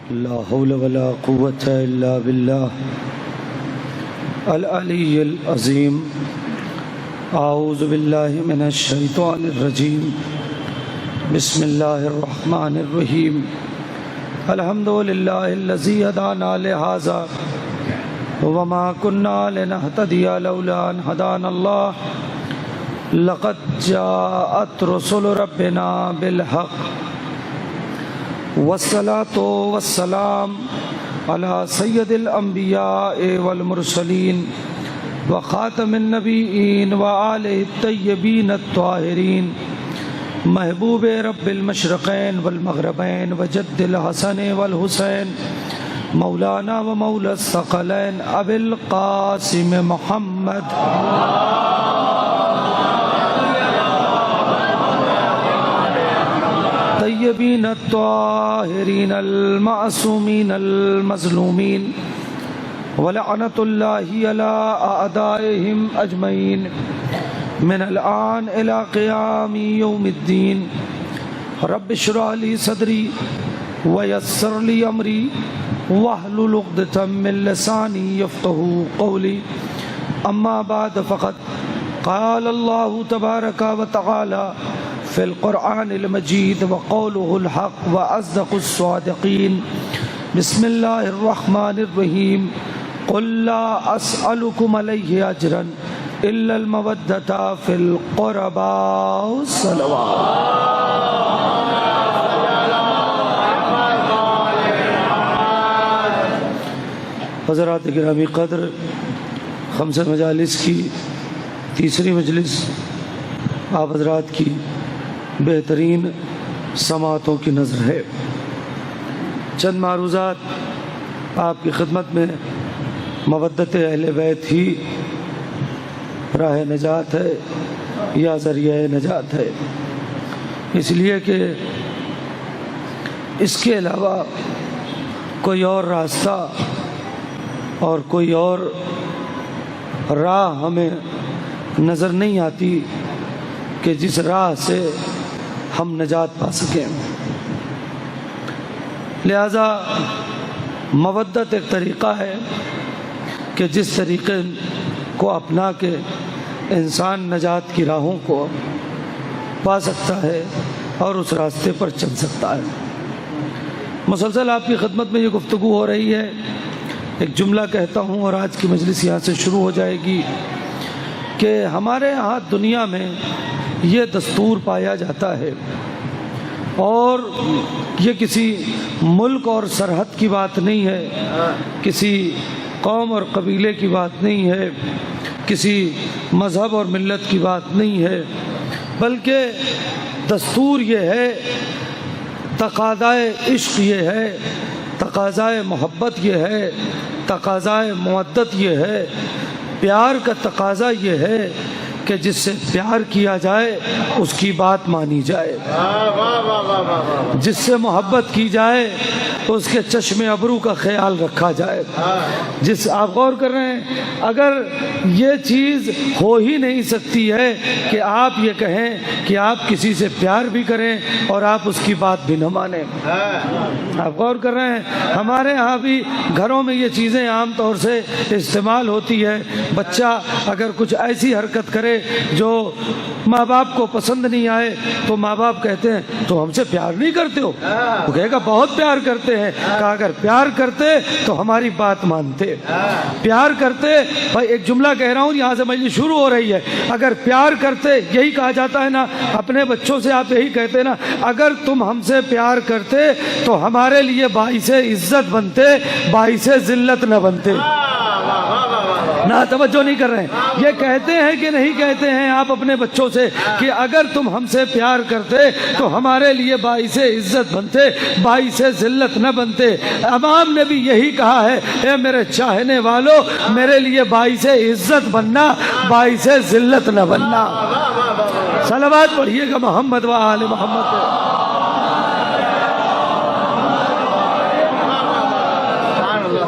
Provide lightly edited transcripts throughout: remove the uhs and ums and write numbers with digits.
ला हौल वला कुव्वता इल्ला बिल्लाह अल अलीय्यिल अज़ीम। आऊज़ु बिल्लाहि मिनश शैतानिर रजीम। बिस्मिल्लाहिर रहमानिर रहीम। अल्हम्दुलिल्लाहिल्लज़ी हदाना लिहाज़ा वमा कुन्ना लिनहतदिया लौला अन हदानल्लाह। लक़द जाअत रुसुलु रब्बिना बिल हक़ वस्सलातु वस्सलाम अला सय्यदिल अंबिया वल मुरसलीन व खातमिन नबीयीन व आलिहि तय्यबीन अत्ताहिरीन महबूब रब्बिल मशरिक़ैन वल मग़रिबैन व जद्दिल हसन वल हुसैन मौलाना व मौला सकलैन अबिल क़ासिम मुहम्मद तय्यबीन अत्ताहिरीन अल मासूमीन अल मज़लूमीन व लअनतुल्लाहि अला अअदाइहिम अजमईन मिनल आन इला क़ियामी यौमिद्दीन। रब्बि इश्रह ली सदरी व यस्सिर ली अमरी वहलुल उक़दतम मिन लिसानी यफ़क़हू क़ौली। अम्मा बाद फ़क़द क़ाल अल्लाहु तबारक व तआला फ़िल क़ुरआनिल मजीद व क़ौलुहुल हक़ व अस्दक़ुस सादिक़ीन। बिस्मिल्लाहिर रहमानिर रहीम। क़ुल ला अस्अलुकुम अलैहि अजरन इल्लल मवद्दता फ़िल क़ुरबा सलवात। हज़रात गिरामी क़द्र ख़म्स मजालिस की तीसरी मजलिस आप हज़रात की बेहतरीन समातों की नज़र है। चंद मारूज़ात आपकी खिदमत में। मवद्दत अहले बैत ही राह नजात है या ज़रिया नजात है, इसलिए कि इसके अलावा कोई और रास्ता और कोई और राह हमें नज़र नहीं आती कि जिस राह से हम नजात पा सकें। लिहाजा मवद्दत एक तरीक़ा है कि जिस तरीक़े को अपना के इंसान नजात की राहों को पा सकता है और उस रास्ते पर चल सकता है। मुसलसल आपकी खिदमत में ये गुफ्तगू हो रही है। एक जुमला कहता हूँ और आज की मजलिस यहाँ से शुरू हो जाएगी कि हमारे यहाँ दुनिया में ये दस्तूर पाया जाता है और ये किसी मुल्क और सरहद की बात नहीं है, किसी कौम और कबीले की बात नहीं है, किसी मज़हब और मिल्लत की बात नहीं है, बल्कि दस्तूर ये है, तक़ाज़ाए इश्क़ ये है, तक़ाज़ाए मोहब्बत ये है, तक़ाज़ाए मवद्दत ये है, प्यार का तक़ाज़ा ये है कि जिससे प्यार किया जाए उसकी बात मानी जाए, जिससे मोहब्बत की जाए उसके चश्मे अबरू का ख्याल रखा जाए। जिस आप गौर कर रहे हैं, अगर ये चीज़ हो ही नहीं सकती है कि आप ये कहें कि आप किसी से प्यार भी करें और आप उसकी बात भी न माने। आप गौर कर रहे हैं, हमारे यहाँ भी घरों में ये चीज़ें आम तौर से इस्तेमाल होती है। बच्चा अगर कुछ ऐसी हरकत करे जो माँ बाप को पसंद नहीं आए तो माँ बाप कहते हैं तो हमसे प्यार नहीं करते हो? वो कहेगा बहुत प्यार करते हैं। कहा अगर प्यार करते तो हमारी बात मानते, प्यार करते। भाई एक जुमला कह रहा हूँ, यहाँ से मजलिस शुरू हो रही है। अगर प्यार करते, यही कहा जाता है ना अपने बच्चों से, आप यही कहते हैं ना, अगर तुम हमसे प्यार करते तो हमारे लिए बाइसे इज्जत बनते, बाइसे जिल्लत न बनते। ना तवज्जो नहीं कर रहे हैं। ये कहते हैं कि नहीं कहते हैं आप अपने बच्चों से कि अगर तुम हमसे प्यार करते तो हमारे लिए बाइसे इज्जत बनते, बाइसे जिल्लत न बनते। इमाम ने भी यही कहा है, ए मेरे चाहने वालों, मेरे लिए बाइसे इज्जत बनना, बाइसे जिल्लत न बनना। सलावत पढ़िएगा मोहम्मद व आले मोहम्मद।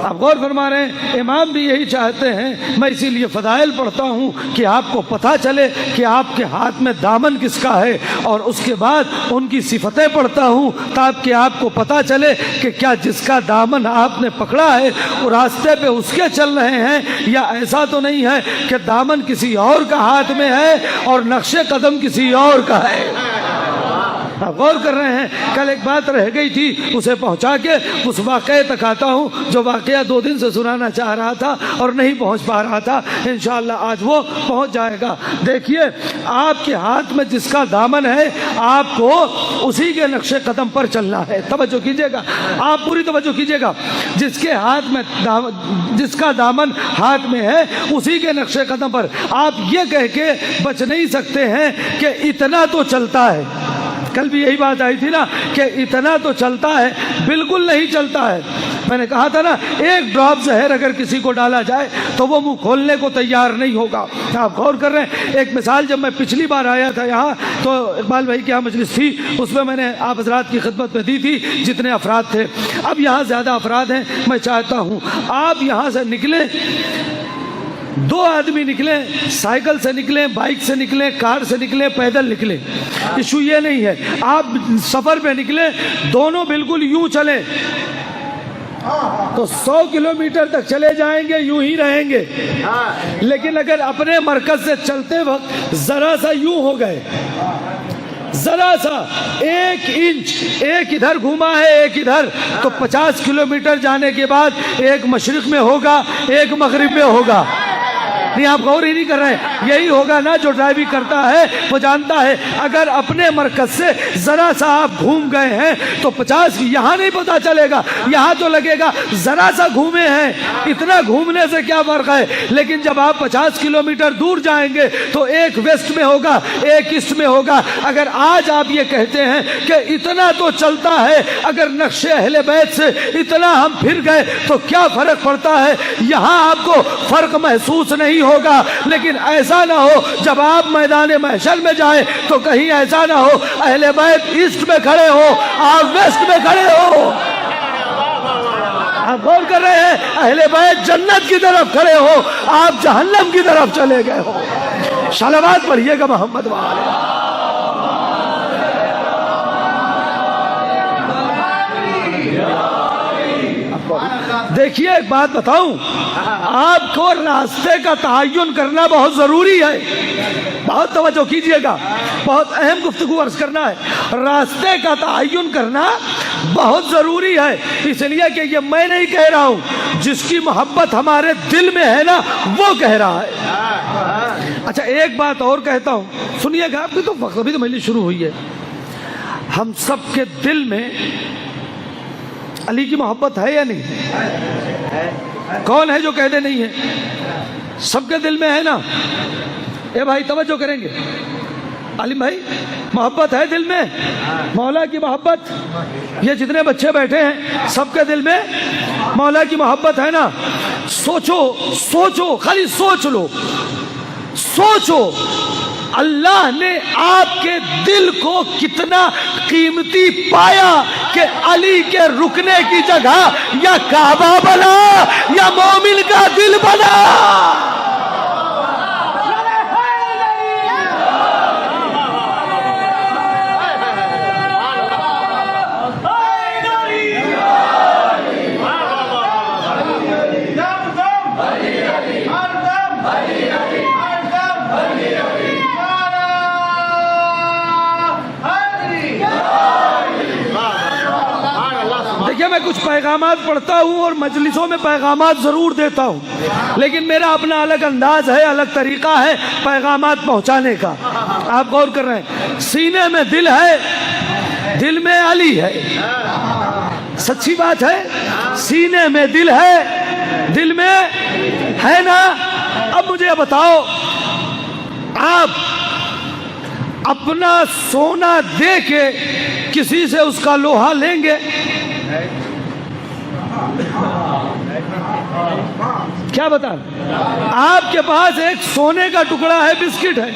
आप आप गौर फरमा रहे हैं, इमाम भी यही चाहते हैं। मैं इसीलिए फ़दाइल पढ़ता हूँ कि आपको पता चले कि आपके हाथ में दामन किसका है, और उसके बाद उनकी सिफतें पढ़ता हूँ ताकि आपको पता चले कि क्या जिसका दामन आपने पकड़ा है वो रास्ते पे उसके चल रहे हैं, या ऐसा तो नहीं है कि दामन किसी और का हाथ में है और नक्शे कदम किसी और का है। आप गौर कर रहे हैं। कल एक बात रह गई थी, उसे पहुंचा के उस वाक़े तक आता हूं जो वाक़या 2 दिन से सुनाना चाह रहा था और नहीं पहुंच पा रहा था। इंशाअल्लाह आज वो पहुंच जाएगा। देखिए, आपके हाथ में जिसका दामन है आपको उसी के नक्शे कदम पर चलना है। तवज्जो कीजिएगा, आप पूरी तवज्जो कीजिएगा। जिसके हाथ में जिसका दामन हाथ में है उसी के नक्शे कदम पर। आप ये कह के बच नहीं सकते हैं कि इतना तो चलता है। कल भी यही बात आई थी ना कि इतना तो चलता है, बिल्कुल नहीं चलता है। मैंने कहा था ना, एक ड्रॉप जहर अगर किसी को डाला जाए तो वो मुंह खोलने को तैयार नहीं होगा। आप गौर कर रहे हैं। एक मिसाल, जब मैं पिछली बार आया था यहाँ तो इकबाल भाई की यहाँ मजलिस थी, उसमें मैंने आप हज़रात की खिदमत में दी थी जितने अफराद थे। अब यहाँ ज़्यादा अफराद हैं। मैं चाहता हूँ आप यहाँ से निकलें, 2 आदमी निकले, साइकिल से निकले, बाइक से निकले, कार से निकले, पैदल निकले, इशू ये नहीं है। आप सफ़र पे निकले, दोनों बिल्कुल यूं चले तो 100 किलोमीटर तक चले जाएंगे, यूं ही रहेंगे। लेकिन अगर अपने मरकज से चलते वक्त जरा सा यूं हो गए, जरा सा 1 इंच, एक इधर घूमा है एक इधर, तो 50 किलोमीटर जाने के बाद एक मशरिक में होगा, एक मगरिब में होगा। नहीं, आप गौर ही नहीं कर रहे। यही होगा ना, जो ड्राइविंग करता है वो जानता है। अगर अपने मरकज से जरा सा आप घूम गए हैं तो 50, यहाँ नहीं पता चलेगा, यहाँ तो लगेगा जरा सा घूमे हैं। इतना घूमने से क्या फर्क है। लेकिन जब आप 50 किलोमीटर दूर जाएंगे तो एक वेस्ट में होगा, एक ईस्ट में होगा। अगर आज आप ये कहते हैं कि इतना तो चलता है, अगर नक्शे अहले बैत से इतना हम फिर गए तो क्या फर्क पड़ता है। यहाँ आपको फर्क महसूस नहीं होगा। लेकिन ऐसा ना हो जब आप मैदान महशर में जाए तो कहीं ऐसा ना हो अहले बैत ईस्ट में खड़े हो, आप वेस्ट में खड़े हो। आप गौर कर रहे हैं, अहले बैत जन्नत की तरफ खड़े हो, आप जहन्नम की तरफ चले गए हो। सलावत पढ़िएगा मोहम्मद वाले। देखिए, एक बात बताऊं, आपको रास्ते का तयन करना बहुत जरूरी है। बहुत तवज्जो कीजिएगा, बहुत अहम गुफ्तगू अर्ज करना है। रास्ते का तयन करना बहुत जरूरी है, इसलिए कि ये मैं नहीं कह रहा हूं, जिसकी मोहब्बत हमारे दिल में है ना वो कह रहा है। अच्छा, एक बात और कहता हूं, सुनिएगा। आपकी तो अभी तो मजलिस शुरू हुई है। हम सबके दिल में अली की मोहब्बत है या नहीं? कौन है जो कह दे नहीं है? सबके दिल में है ना। ए भाई तवज्जो करेंगे। आलिम भाई, मोहब्बत है दिल में, मौला की मोहब्बत। ये जितने बच्चे बैठे हैं सबके दिल में मौला की मोहब्बत है ना। सोचो सोचो, खाली सोच लो, सोचो अल्लाह ने आपके दिल को कितना कीमती पाया कि अली के रुकने की जगह या काबा बना या मोमिन का दिल बना। मैं कुछ पैगामात पढ़ता हूँ और मजलिसों में पैगामात ज़रूर देता हूँ, लेकिन मेरा अपना अलग अंदाज है, अलग तरीका है पैगामात पहुँचाने का। आप गौर कर रहे हैं, सीने में दिल है, दिल में अली है। सच्ची बात है, सीने में दिल है, दिल में है ना। अब मुझे बताओ, आप अपना सोना दे के किसी से उसका लोहा लेंगे? क्या बता, आपके पास एक सोने का टुकड़ा है, बिस्किट है,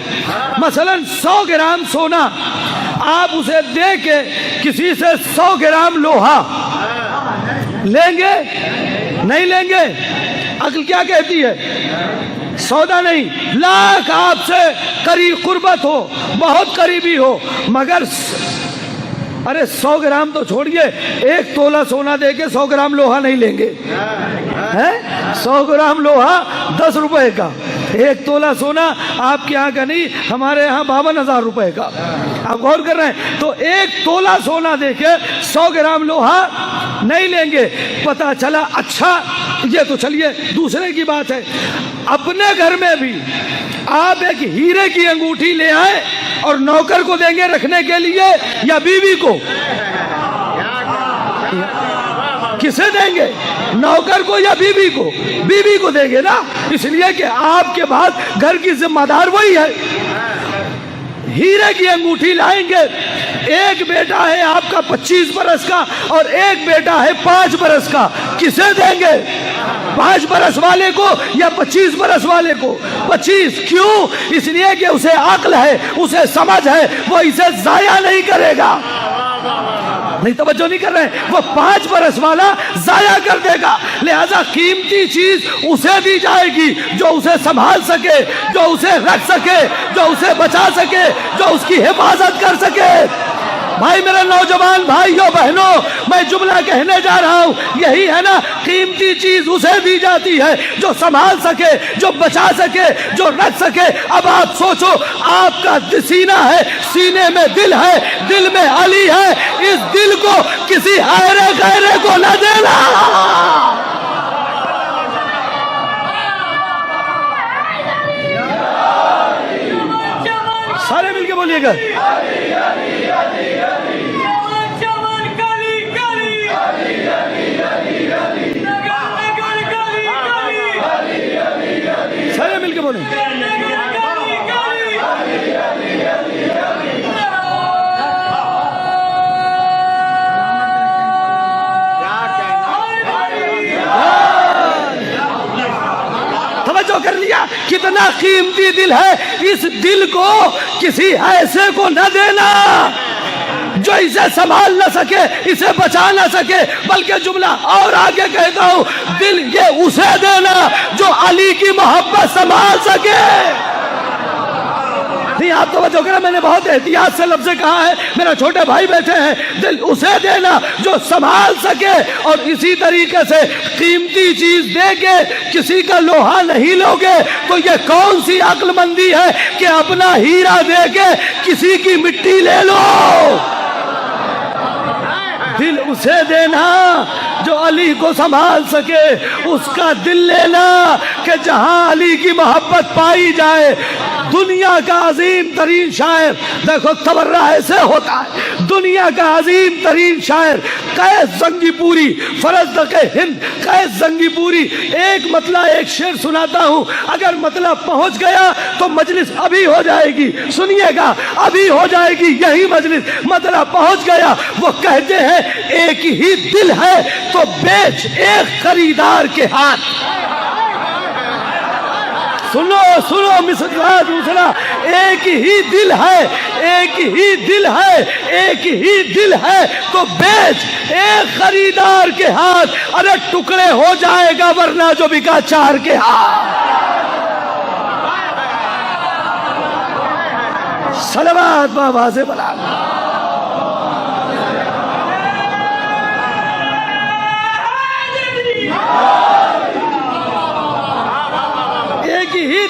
मसलन 100 ग्राम सोना, आप उसे दे के किसी से 100 ग्राम लोहा लेंगे? नहीं लेंगे। अक्ल क्या कहती है? सौदा नहीं, लाख आपसे करीब कुर्बत हो, बहुत करीबी हो, मगर अरे 100 ग्राम तो छोड़िए, 1 तोला सोना देके 100 ग्राम लोहा नहीं लेंगे, हैं? 100 ग्राम लोहा 10 रुपए का, 1 तोला सोना आपके यहाँ का नहीं, हमारे यहाँ 52,000 रुपए का। आप गौर कर रहे हैं? तो 1 तोला सोना देके 100 ग्राम लोहा नहीं लेंगे। पता चला, अच्छा ये तो चलिए दूसरे की बात है, अपने घर में भी आप एक हीरे की अंगूठी ले आए और नौकर को देंगे रखने के लिए या बीवी को? किसे देंगे? नौकर को या बीवी को? बीवी को देंगे ना, इसलिए कि आपके बाद घर की जिम्मेदार वही है। हीरे की अंगूठी लाएंगे, एक बेटा है आपका 25 बरस का और एक बेटा है 5 बरस का, किसे देंगे? 5 बरस वाले को या 25 बरस वाले को? 25। क्यों? इसलिए कि उसे अक्ल है, उसे समझ है, वो इसे जाया नहीं करेगा। नहीं, तवज्जो नहीं कर रहे हैं, वो 5 बरस वाला जाया कर देगा। लिहाजा कीमती चीज उसे दी जाएगी जो उसे संभाल सके, जो उसे रख सके, जो उसे बचा सके, जो उसकी हिफाजत कर सके। भाई मेरे नौजवान भाइयों बहनों, मैं जुमला कहने जा रहा हूं, यही है ना, कीमती चीज उसे दी जाती है जो संभाल सके, जो बचा सके, जो रख सके। अब आप सोचो, आपका सीना है, सीने में दिल है, दिल में अली है, इस दिल को किसी हायरे गैरे को न देना। सारे मिलके बोलिएगा, सारे मिलके बोले। तवज्जो कर लिया, कितना कीमती दिल है, इस दिल को किसी ऐसे को न देना जो इसे संभाल न सके, इसे बचा न सके। बल्कि जुमला और आगे कहता हूं, दिल ये उसे देना जो अली की मोहब्बत संभाल सके। नहीं, आप तो वजह करें, मैंने बहुत एहतियात से लफ्ज़ कहा है, मेरा छोटे भाई बैठे हैं, दिल उसे देना जो संभाल सके। और इसी तरीके से कीमती चीज देके किसी का लोहा नहीं लोगे तो ये कौन सी अक्लमंदी है कि अपना हीरा देके किसी की मिट्टी ले लो। दिल उसे देना जो अली को संभाल सके, उसका दिल लेना कि जहां अली की मोहब्बत पाई जाए। दुनिया का अजीम तरीन शायर, देखो तबर्रा ऐसे होता है, दुनिया का अजीम तरीन शायर कैस जंगीपुरी, फरज़द के हिंद कैस जंगीपुरी, एक मतलब एक शेर सुनाता हूं, अगर मतलब पहुंच गया तो मजलिस अभी हो जाएगी, सुनिएगा, अभी हो जाएगी यही मजलिस, मतलब पहुंच गया। वो कहते हैं, एक ही दिल है तो बेच एक खरीदार के हाथ। सुनो सुनो मिसरा दूसरा, एक ही दिल है, एक ही दिल है, एक ही दिल है तो बेच एक खरीदार के हाथ। अरे टुकड़े हो जाएगा वरना जो बिका 4 के हाथ। सलवात बाबा से बला। एक ही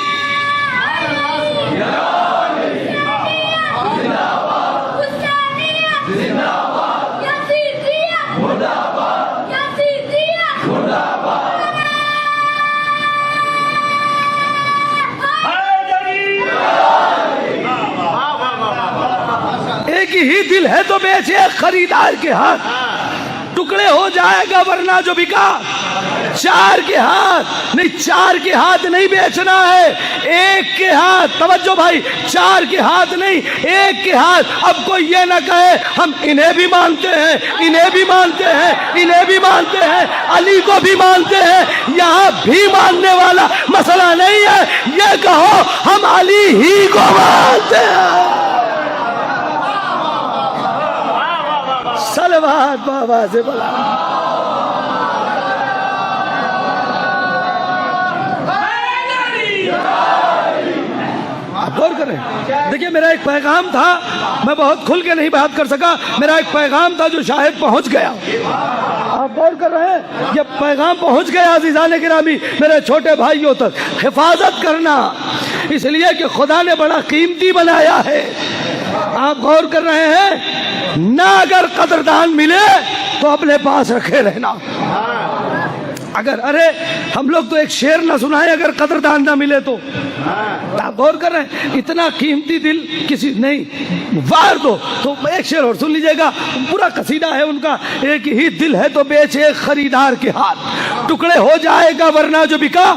एक ही दिल है तो बेचे खरीदार के हाथ। टुकड़े हो जाएगा वरना जो बिका 4 के हाथ। नहीं, 4 के हाथ नहीं बेचना है, 1 के हाथ। तवज्जो भाई, 4 के हाथ नहीं, 1 के हाथ। अब कोई ये ना कहे हम इन्हें भी मानते हैं, इन्हें भी मानते हैं, इन्हें भी मानते हैं, अली को भी मानते हैं। यहाँ भी मानने वाला मसला नहीं है, ये कहो हम अली ही को मानते हैं। सलवात बाबा से बोला। आप गौर करें। देखिए मेरा एक पैगाम था, मैं बहुत खुल के नहीं बात कर सका, मेरा एक पैगाम था जो शायद पहुंच गया। आप गौर कर रहे हैं, ये पैगाम पहुंच गया अज़ीज़ान गिरामी मेरे छोटे भाइयों तक। हिफाजत करना, इसलिए कि खुदा ने बड़ा कीमती बनाया है। आप गौर कर रहे हैं ना, अगर कदरदान मिले तो अपने पास रखे रहना। अगर, अरे हम लोग तो एक शेर ना सुनाए अगर कदरदान ना मिले तो। आप गौर कर रहे हैं, इतना कीमती दिल किसी नहीं वार दो। तो एक शेर और सुन लीजिएगा, पूरा कसीदा है उनका। एक ही दिल है तो बेचे खरीदार के हाथ, टुकड़े हो जाएगा वरना जो बिका।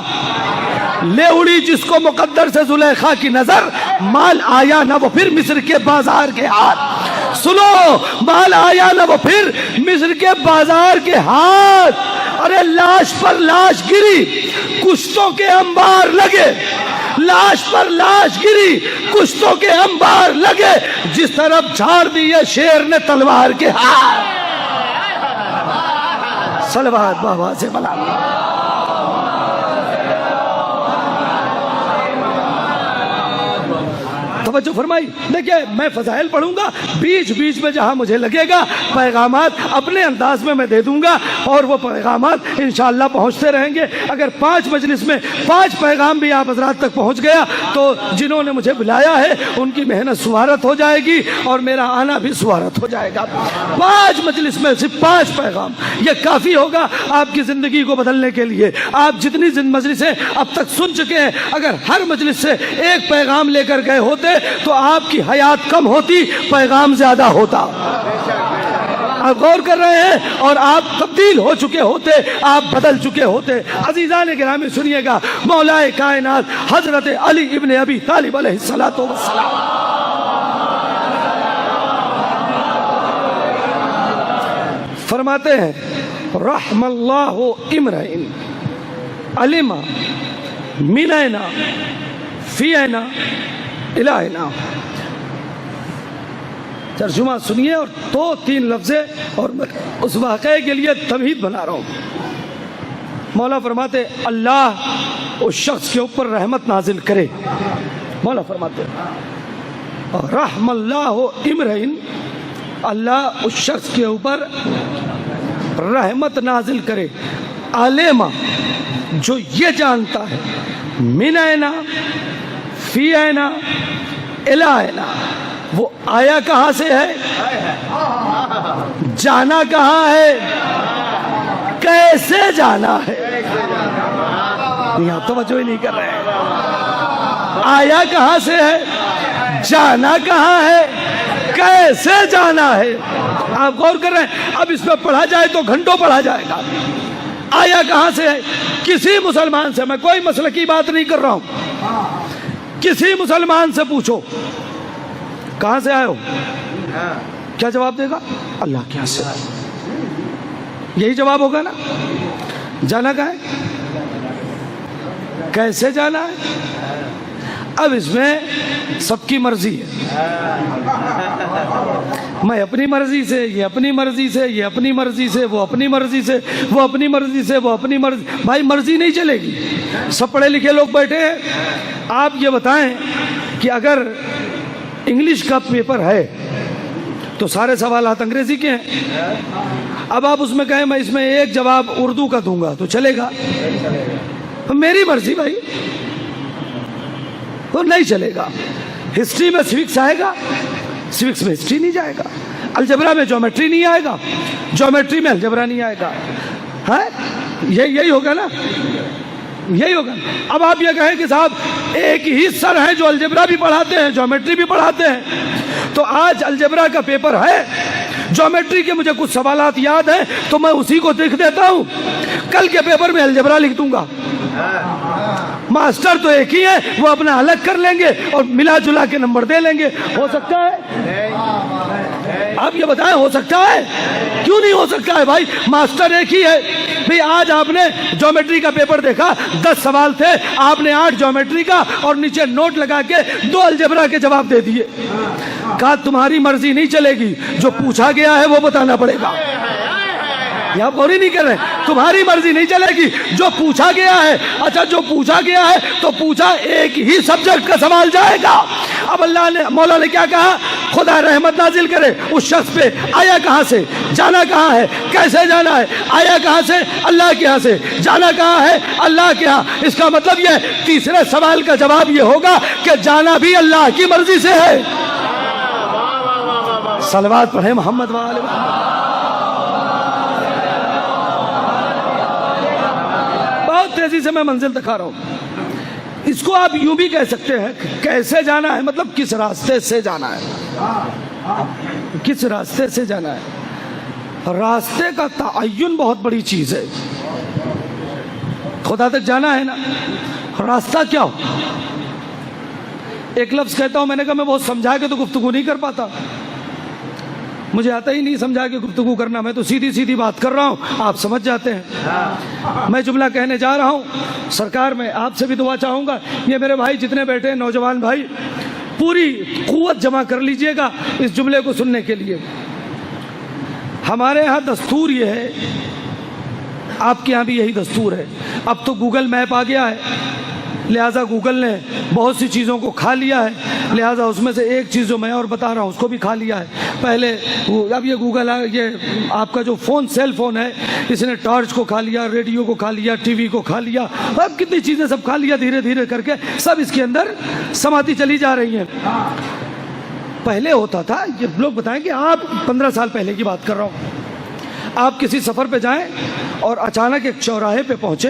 ले उड़ी जिसको मुकद्दर से जुलेखा की नजर, माल आया ना वो फिर मिस्र के बाजार के हाथ। सुनो, माल आया ना वो फिर मिस्र के बाजार के हाथ। अरे लाश पर लाश गिरी, कुश्तों के अंबार लगे। लाश पर लाश गिरी, कुश्तों के अंबार लगे। जिस तरफ झाड़ दिए शेर ने तलवार के हाथ। सलवात बाबा से बला। तवज्जो फरमाई। देखिए मैं फजाइल पढ़ूंगा, बीच बीच में जहां मुझे लगेगा पैगामात अपने अंदाज में मैं दे दूंगा, और वो पैगामात इंशाअल्लाह पहुंचते रहेंगे। अगर 5 मजलिस में 5 पैगाम भी आप हजरात तक पहुंच गया तो जिन्होंने मुझे बुलाया है उनकी मेहनत सुवारत हो जाएगी और मेरा आना भी सुवारत हो जाएगा। 5 मजलिस में सिर्फ 5 पैगाम, ये काफ़ी होगा आपकी ज़िंदगी को बदलने के लिए। आप जितनी मजलिसें अब तक सुन चुके हैं, अगर हर मजलिस से एक पैगाम लेकर गए होते तो आपकी हयात कम होती, पैगाम ज्यादा होता। आप गौर कर रहे हैं, और आप तब्दील हो चुके होते, आप बदल चुके होते। अजीज़ान गिरामी सुनिएगा, मौलाए कायनात हजरत अली इब्न अबी तालिब अलैहिस्सलातु वस्सलाम फरमाते हैं, रहमल्लाहु इम्रइन अलिमा मिनैना फीना इलाहिना। तर्जुमा सुनिए और 2-3 लफ्ज़े, और उस वाक़े के लिए तमहीद बना रहा हूँ। मौला फरमाते, अल्लाह उस शख्स के ऊपर रहमत नाजिल करे। मौला फरमाते रहमल्लाहु इम्रइन, अल्लाह उस शख्स के ऊपर रहमत नाजिल करे। आलेमा, जो ये जानता है, मिनैना फीना इलाहिना, वो आया कहाँ से है, जाना कहाँ है, कैसे जाना है। यहाँ तवज्जो ही नहीं कर रहे हैं। आया कहाँ से है, जाना कहाँ है, कैसे जाना है। आप गौर कर रहे हैं, अब इसमें पढ़ा जाए तो घंटों पढ़ा जाएगा। आया कहाँ से है, किसी मुसलमान से, मैं कोई मसले की बात नहीं कर रहा हूँ, किसी मुसलमान से पूछो कहां से आए हो, क्या जवाब देगा, अल्लाह के यहाँ से। यही जवाब होगा ना। जाना कहाँ है, कैसे जाना है। अब इसमें सबकी मर्जी है। मैं अपनी मर्जी से, ये अपनी मर्जी से, ये अपनी मर्जी से, वो अपनी मर्जी से, वो अपनी मर्जी से, वो अपनी मर्जी। भाई मर्जी नहीं चलेगी। सब पढ़े लिखे लोग बैठे हैं। आप ये बताएं कि अगर इंग्लिश का पेपर है तो सारे सवालात अंग्रेजी के हैं। अब आप उसमें कहें मैं इसमें एक जवाब उर्दू का दूंगा तो चलेगा, तो मेरी मर्जी भाई, तो नहीं चलेगा। हिस्ट्री में सिविक्स आएगा, सिविक्स में हिस्ट्री नहीं जाएगा। अलजबरा में ज्योमेट्री नहीं आएगा, ज्योमेट्री में अलजबरा नहीं आएगा। है यही होगा ना, यही होगा। अब आप ये कहें कि साहब एक ही सर हैं जो अलजबरा भी पढ़ाते हैं, ज्योमेट्री भी पढ़ाते हैं, तो आज अलजबरा का पेपर है, ज्योमेट्री के मुझे कुछ सवालात याद हैं तो मैं उसी को लिख देता हूँ, कल के पेपर में अलजबरा लिख दूंगा। मास्टर तो एक ही है, वो अपना अलग कर लेंगे और मिला जुला के नंबर दे लेंगे। हो सकता है? आप ये बताएं, हो सकता है? क्यों नहीं हो सकता है भाई, मास्टर एक ही है। भाई आज आपने ज्योमेट्री का पेपर देखा, 10 सवाल थे, आपने 8 ज्योमेट्री का और नीचे नोट लगा के 2 अलजबरा के जवाब दे दिए। कहा तुम्हारी मर्जी नहीं चलेगी, जो पूछा गया है वो बताना पड़ेगा। या आप गौर ही नहीं कर रहे, तुम्हारी मर्जी नहीं चलेगी, जो पूछा गया है। अच्छा, जो पूछा गया है तो पूछा एक ही सब्जेक्ट का सवाल जाएगा। अब अल्लाह ने, मौला ने क्या कहा, खुदा रहमत नाजिल करे उस शख्स पे। आया कहाँ से, जाना कहाँ है, कैसे जाना है? आया कहाँ से, अल्लाह के यहाँ से। जाना कहाँ है, अल्लाह के यहाँ। इसका मतलब यह तीसरे सवाल का जवाब यह होगा कि जाना भी अल्लाह की मर्जी से है। सलवात पढ़े मोहम्मद वाले। बहुत तेजी से मैं मंजिल दिखा रहा हूं। इसको आप यूं भी कह सकते हैं, कैसे जाना है मतलब किस रास्ते से जाना है, किस रास्ते से जाना है। रास्ते का तअय्युन बहुत बड़ी चीज है। खुदा तक जाना है ना, रास्ता क्या हो? एक लफ्ज कहता हूं, मैंने कहा मैं बहुत समझा के तो गुफ्तगू नहीं कर पाता, मुझे आता ही नहीं समझा के गुफ्तगू करना, मैं तो सीधी सीधी बात कर रहा हूं, आप समझ जाते हैं। मैं जुमला कहने जा रहा हूं, सरकार मैं आपसे भी दुआ चाहूंगा, ये मेरे भाई जितने बैठे हैं नौजवान भाई, पूरी कुव्वत जमा कर लीजिएगा इस जुमले को सुनने के लिए। हमारे यहाँ दस्तूर ये है, आपके यहाँ भी यही दस्तूर है। अब तो गूगल मैप आ गया है, लिहाजा गूगल ने बहुत सी चीज़ों को खा लिया है, लिहाजा उसमें से एक चीज़ जो मैं और बता रहा हूँ उसको भी खा लिया है। पहले अब ये गूगल, ये आपका जो फ़ोन, सेल फ़ोन है, इसने टॉर्च को खा लिया, रेडियो को खा लिया, टीवी को खा लिया, अब कितनी चीज़ें सब खा लिया, धीरे धीरे करके सब इसके अंदर समाती चली जा रही हैं। पहले होता था, ये लोग बताएं कि आप 15 साल पहले की बात कर रहा हूँ, आप किसी सफ़र पे जाएं और अचानक एक चौराहे पे पहुँचे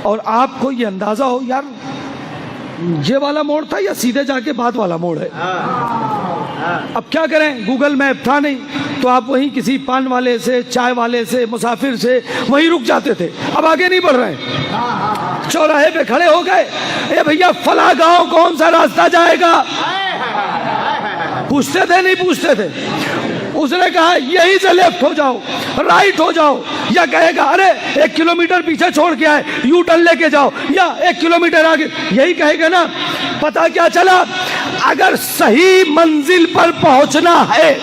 और आपको ये अंदाज़ा हो यार ये वाला मोड़ था या सीधे जाके बाद वाला मोड़ है। अब क्या करें, गूगल मैप था नहीं, तो आप वहीं किसी पान वाले से, चाय वाले से, मुसाफिर से वहीं रुक जाते थे, अब आगे नहीं बढ़ रहे। चौराहे पे खड़े हो गए, ए भैया फला गांव कौन सा रास्ता जाएगा? पूछते थे नहीं पूछते थे, उसने कहा यहीं से लेफ्ट हो जाओ, राइट हो जाओ, या कहेगा अरे 1 किलोमीटर पीछे छोड़ के आए, यू टर्न लेके जाओ, या 1 किलोमीटर आगे, यही कहेगा ना। पता क्या चला, अगर सही मंजिल पर पहुंचना है,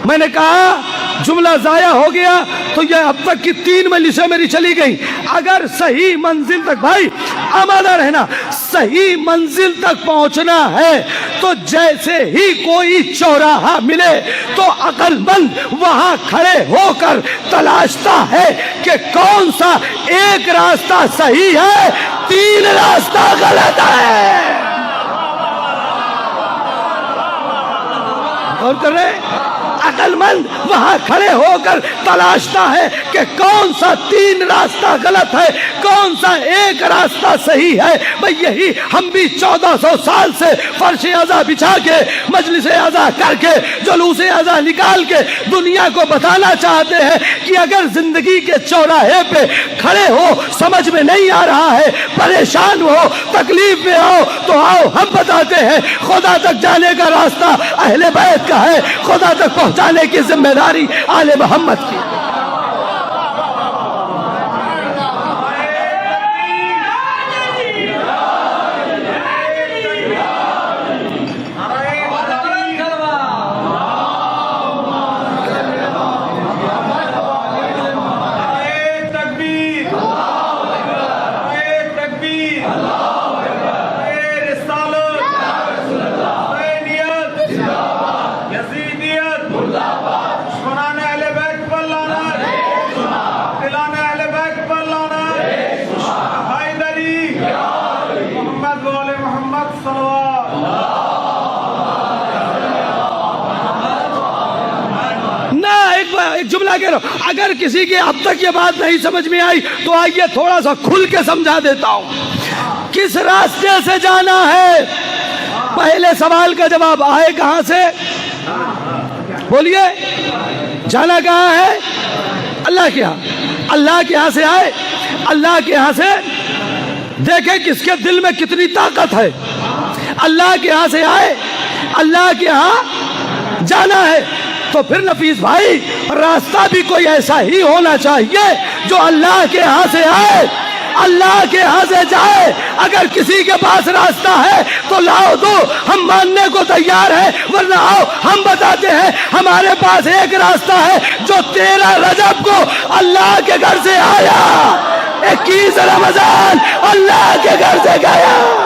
मैंने कहा जुमला जाया हो गया तो यह अब तक की 3 मजलिसें मेरी चली गई। अगर सही मंजिल तक, भाई आमादा रहना, सही मंजिल तक पहुंचना है तो जैसे ही कोई चौराहा मिले तो अक्लमंद वहां खड़े होकर तलाशता है कि कौन सा एक रास्ता सही है, 3 रास्ता गलत है। और कर रहे, अक्लमंद वहां खड़े होकर तलाशता है कि कौन सा 3 रास्ता गलत है, कौन सा एक रास्ता सही है। भाई यही हम भी 1400 साल से फर्श अज़ा बिछा के, मजलिस अज़ा करके, जुलूस अज़ा निकाल के दुनिया को बताना चाहते हैं कि अगर जिंदगी के चौराहे पे खड़े हो, समझ में नहीं आ रहा है, परेशान हो, तकलीफ में हो, तो आओ हम बताते हैं खुदा तक जाने का रास्ता अहले बैत का है, खुदा तक पहुंचाने की जिम्मेदारी आले मोहम्मद की। एक जुमला कह रहा हूं, अगर किसी की अब तक ये बात नहीं समझ में आई तो आइए थोड़ा सा खुल के समझा देता हूं किस रास्ते से जाना है। पहले सवाल का जवाब, आए कहां से? बोलिए, जाना कहां है? अल्लाह के यहां। अल्लाह के यहां से आए, अल्लाह के यहां से देखे किसके दिल में कितनी ताकत है। अल्लाह के यहां से आए, अल्लाह के यहां जाना है, तो फिर नफीस भाई रास्ता भी कोई ऐसा ही होना चाहिए जो अल्लाह के यहां से आए। अल्लाह के यहाँ से जाए। अगर किसी के पास रास्ता है तो लाओ दो, हम मानने को तैयार है, वरना आओ हम बताते हैं हमारे पास एक रास्ता है जो 13 रजब को अल्लाह के घर से आया, 21 रमजान अल्लाह के घर से गया।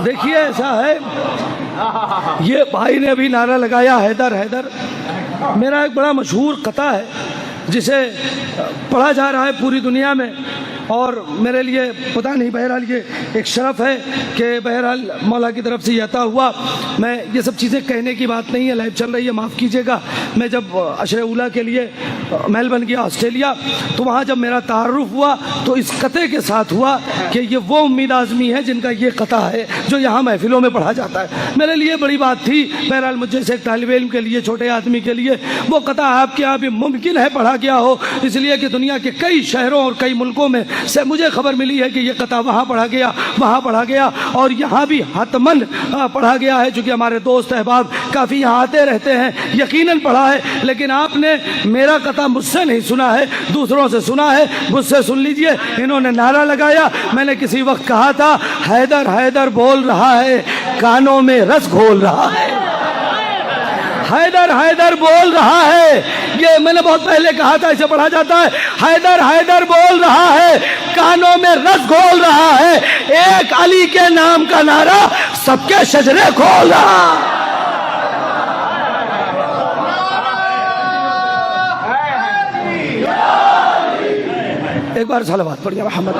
देखिए ऐसा है, ये भाई ने अभी नारा लगाया हैदर हैदर। मेरा एक बड़ा मशहूर कथा है जिसे पढ़ा जा रहा है पूरी दुनिया में, और मेरे लिए पता नहीं, बहरहाल ये एक शरफ है कि बहरहाल मौला की तरफ से ये अता हुआ। मैं ये सब चीज़ें कहने की बात नहीं है, लाइव चल रही है, माफ़ कीजिएगा। मैं जब अशरे उला के लिए मेलबर्न गया ऑस्ट्रेलिया, तो वहाँ जब मेरा तारुफ हुआ तो इस कते के साथ हुआ कि ये वो उम्मीद आज़मी है जिनका ये कथा है जो यहाँ महफिलों में पढ़ा जाता है। मेरे लिए बड़ी बात थी, बहरहाल मुझे से एक तालिब इल्म के लिए, छोटे आदमी के लिए वो कथा आपके यहाँ भी मुमकिन है पढ़ा गया हो, इसलिए कि दुनिया के कई शहरों और कई मुल्कों में से मुझे खबर मिली है कि ये कथा वहाँ पढ़ा गया, वहाँ पढ़ा गया, और यहाँ भी हतमन पढ़ा गया है, चूँकि हमारे दोस्त अहबाब काफ़ी यहाँ आते रहते हैं, यकीनन पढ़ा है। लेकिन आपने मेरा कथा मुझसे नहीं सुना है, दूसरों से सुना है, मुझसे सुन लीजिए। इन्होंने नारा लगाया, मैंने किसी वक्त कहा था हैदर हैदर बोल रहा है, कानों में रस घोल रहा है। हैदर हैदर बोल रहा है, ये मैंने बहुत पहले कहा था, इसे पढ़ा जाता है। हैदर हैदर बोल रहा है, कानों में रस घोल रहा है, एक अली के नाम का नारा सबके शजरे खोल रहा। एक बार सलावत पढ़िए मोहम्मद।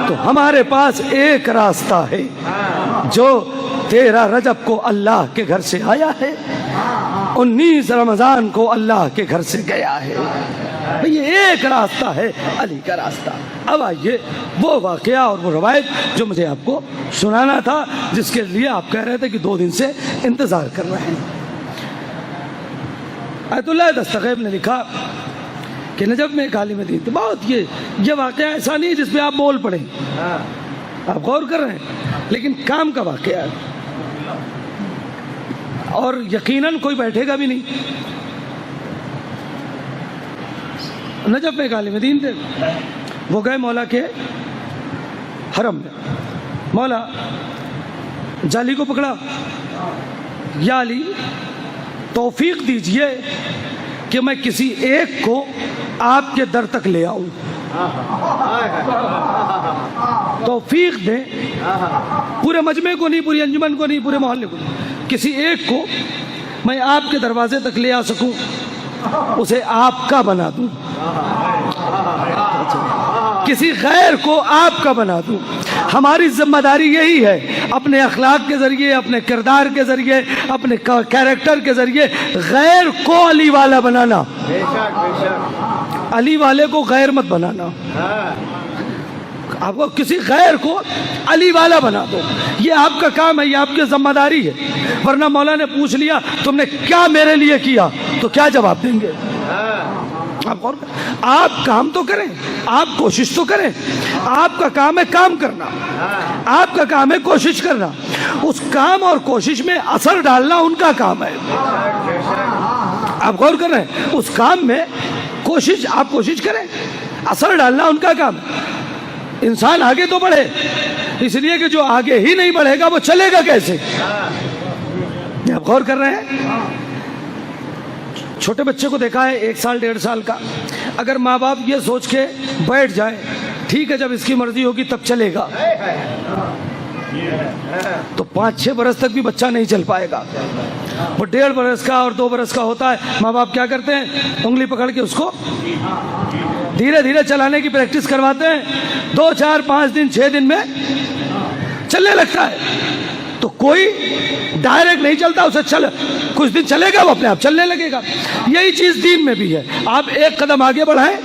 तो हमारे पास एक रास्ता है जो 13 रजब को अल्लाह के घर से आया है, 19 रमजान को अल्लाह के घर से गया है। ये एक रास्ता है, अली का रास्ता। अब आइए वो वाकया और वो रवायत जो मुझे आपको सुनाना था, जिसके लिए आप कह रहे थे कि 2 दिन से इंतजार कर रहे हैं। आयतुल्लाह दस्तगीर ने लिखा कि नजफ में एक आलिम दीन, तो बहुत ये वाकया ऐसा नहीं जिसमें आप बोल पड़े, आप गौर कर रहे हैं, लेकिन काम का वाकया है और यकीनन कोई बैठेगा भी नहीं। नजफ में एक आलिम दीन थे, वो गए मौला के हरम में। मौला जाली को पकड़ा, या अली तौफीक दीजिए कि मैं किसी एक को आपके दर तक ले आऊं। तौफीक दें, पूरे मजमे को नहीं, पूरी अंजुमन को नहीं, पूरे मोहल्ले को नहीं, किसी एक को मैं आपके दरवाजे तक ले आ सकूं, उसे आपका बना दूं, किसी गैर को आपका बना दूं। हमारी जिम्मेदारी यही है, अपने अखलाक के जरिए, अपने किरदार के जरिए, अपने कैरेक्टर के जरिए गैर को अली वाला बनाना। अली वाले को गैर मत बनाना, आपको किसी गैर को अली वाला बना दो, ये आपका काम है, ये आपकी जिम्मेदारी है। वरना मौला ने पूछ लिया तुमने क्या मेरे लिए किया, तो क्या जवाब देंगे? आप काम तो करें, आप कोशिश तो करें, आपका काम है काम करना, आपका काम है कोशिश करना, उस काम और कोशिश में असर डालना उनका काम है। आप गौर कर रहे हैं, उस काम में कोशिश, आप कोशिश करें, असर डालना उनका काम है। इंसान आगे तो बढ़े, इसलिए कि जो आगे ही नहीं बढ़ेगा वो चलेगा कैसे? आप गौर कर रहे हैं, छोटे बच्चे को देखा है 1 साल 1.5 साल का, अगर माँ बाप ये सोच के बैठ जाए ठीक है जब इसकी मर्जी होगी तब चलेगा, तो 5-6 बरस तक भी बच्चा नहीं चल पाएगा। वो 1.5 बरस का और 2 बरस का होता है, माँ बाप क्या करते हैं, उंगली पकड़ के उसको धीरे धीरे चलाने की प्रैक्टिस करवाते हैं। 2, 4, 5 दिन 6 दिन में चलने लगता है। तो कोई डायरेक्ट नहीं चलता, उसे चल कुछ दिन चलेगा, वो अपने आप चलने लगेगा। यही चीज दीन में भी है, आप एक कदम आगे बढ़ाएं,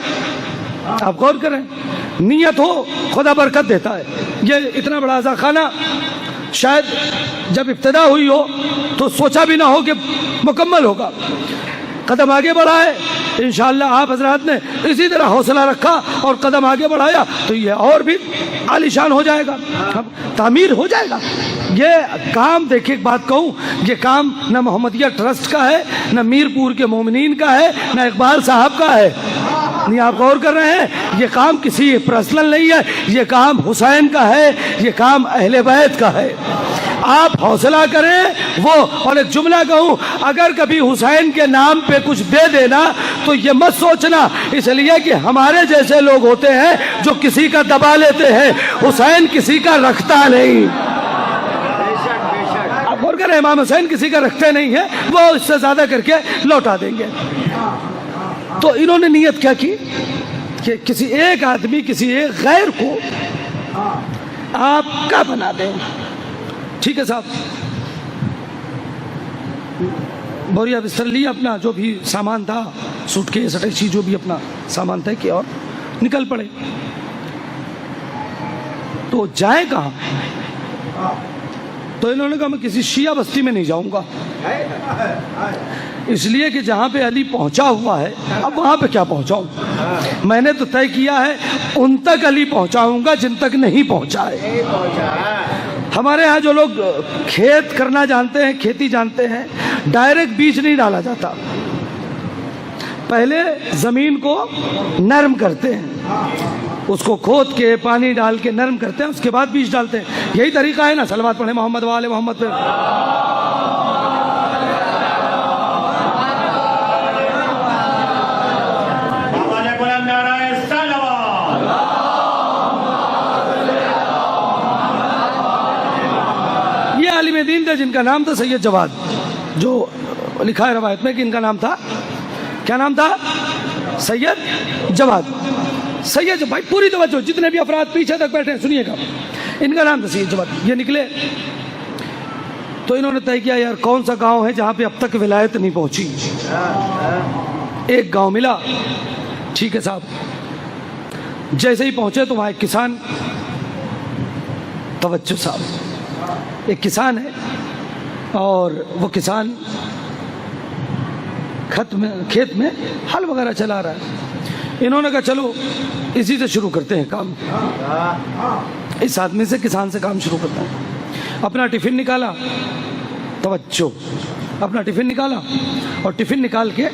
आप गौर करें, नियत हो खुदा बरकत देता है। ये इतना बड़ा अज़ा खाना शायद जब इब्तिदा हुई हो तो सोचा भी ना हो कि मुकम्मल होगा। कदम आगे बढ़ाए, इंशाअल्लाह आप हजरात ने इसी तरह हौसला रखा और कदम आगे बढ़ाया तो ये और भी आलीशान हो जाएगा, तामीर हो जाएगा। ये काम देखिए, एक बात कहूँ, ये काम न मोहम्मदिया ट्रस्ट का है, न मीरपुर के मोमिनीन का है, न इकबाल साहब का है। नहीं, आप गौर कर रहे हैं, ये काम किसी पर्सनल नहीं है, ये काम हुसैन का है, ये काम अहले बैत का है। आप हौसला करें वो। और एक जुमला कहूँ, अगर कभी हुसैन के नाम पे कुछ दे देना तो ये मत सोचना इसलिए कि हमारे जैसे लोग होते हैं जो किसी का दबा लेते हैं, हुसैन किसी का रखता नहीं। आप गौर करें, इमाम हुसैन किसी का रखते नहीं है, वो इससे ज्यादा करके लौटा देंगे। तो इन्होंने नियत क्या की कि किसी एक आदमी, किसी एक गैर को आपका बना दें। ठीक है साहब, बोरिया बिस्तर लिया, अपना जो भी सामान था, सूटकेस अटैची जो भी अपना सामान था कि, और निकल पड़े। तो जाए कहाँ? तो इन्होंने कहा मैं किसी शिया बस्ती में नहीं जाऊंगा, इसलिए कि जहाँ पे अली पहुंचा हुआ है, अब वहाँ पे क्या पहुंचाऊं? मैंने तो तय किया है उन तक अली पहुंचाऊंगा जिन तक नहीं पहुंचा है। हमारे यहाँ जो लोग खेत करना जानते हैं, खेती जानते हैं, डायरेक्ट बीज नहीं डाला जाता, पहले जमीन को नरम करते हैं, उसको खोद के पानी डाल के नरम करते हैं, उसके बाद बीज डालते हैं। यही तरीका है ना। सलवात पढ़े मोहम्मद वाले मोहम्मद पे। ये आलिम दीन थे जिनका नाम था सैयद जवाद, जो लिखा है रवायत में कि इनका नाम था, क्या नाम था? सैयद जवाद। सैयद, भाई पूरी तवज्जो, जितने भी अफराद पीछे तक बैठे हैं सुनिएगा, इनका नाम था सैयद जवाद। ये निकले तो इन्होंने तय किया यार कौन सा गांव है जहां पे अब तक विलायत नहीं पहुंची। एक गांव मिला, ठीक है साहब। जैसे ही पहुंचे तो वहां एक किसान, तवज्जो साहब, एक किसान है और वो किसान खेत में हल वगैरह चला रहा है। इन्होंने कहा चलो इसी से शुरू करते हैं काम, इस आदमी से, किसान से काम शुरू करते हैं। अपना टिफिन निकाला, तवज्जो, अपना टिफिन निकाला और टिफिन निकाल के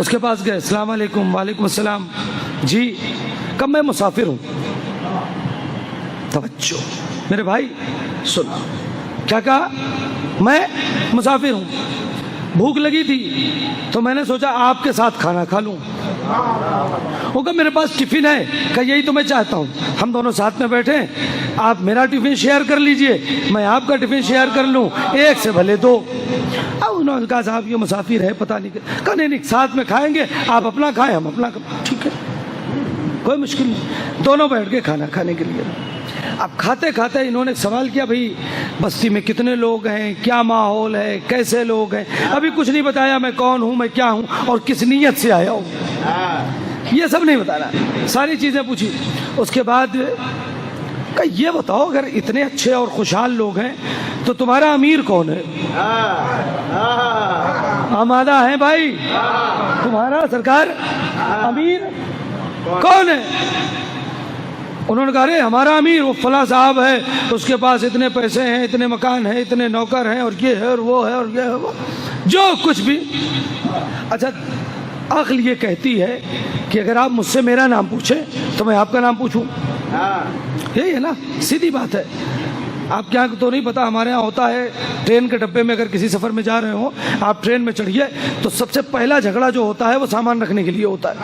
उसके पास गए। अस्सलाम वालेकुम। वालेकुम अस्सलाम। जी, कब मैं मुसाफिर हूँ। तवज्जो मेरे भाई सुनो, क्या कहा? मैं मुसाफिर हूँ, भूख लगी थी तो मैंने सोचा आपके साथ खाना खा लूं। वो कहा मेरे पास टिफिन है, कहा यही तो मैं चाहता हूँ, हम दोनों साथ में बैठे, आप मेरा टिफिन शेयर कर लीजिए, मैं आपका टिफिन शेयर कर लूं, एक से भले दो। अब उन्होंने कहा साहब ये मुसाफिर है, पता नहीं क्या। कहा नहीं साथ में खाएंगे, आप अपना खाएं हम अपना। ठीक है, कोई मुश्किल नहीं। दोनों बैठ के खाना खाने के लिए। अब खाते खाते इन्होंने सवाल किया, भाई बस्ती में कितने लोग हैं, क्या माहौल है, कैसे लोग हैं। अभी कुछ नहीं बताया, मैं कौन हूँ, मैं क्या हूँ और किस नीयत से आया हूँ, ये सब नहीं बताना। सारी चीज़ें पूछी। उसके बाद कहा ये बताओ अगर इतने अच्छे और खुशहाल लोग हैं तो तुम्हारा अमीर कौन है? आमादा है भाई, तुम्हारा सरकार अमीर कौन है? उन्होंने कहा अरे हमारा अमीर वो फला साहब है, उसके पास इतने पैसे हैं, इतने मकान हैं, इतने नौकर हैं, और ये है और वो है और ये है वो, जो कुछ भी। अच्छा, अक्ल ये कहती है कि अगर आप मुझसे मेरा नाम पूछें तो मैं आपका नाम पूछूं, यही है ना, सीधी बात है। आपके यहाँ तो नहीं पता, हमारे यहाँ होता है, ट्रेन के डब्बे में अगर किसी सफ़र में जा रहे हो, आप ट्रेन में चढ़िए तो सबसे पहला झगड़ा जो होता है वो सामान रखने के लिए होता है।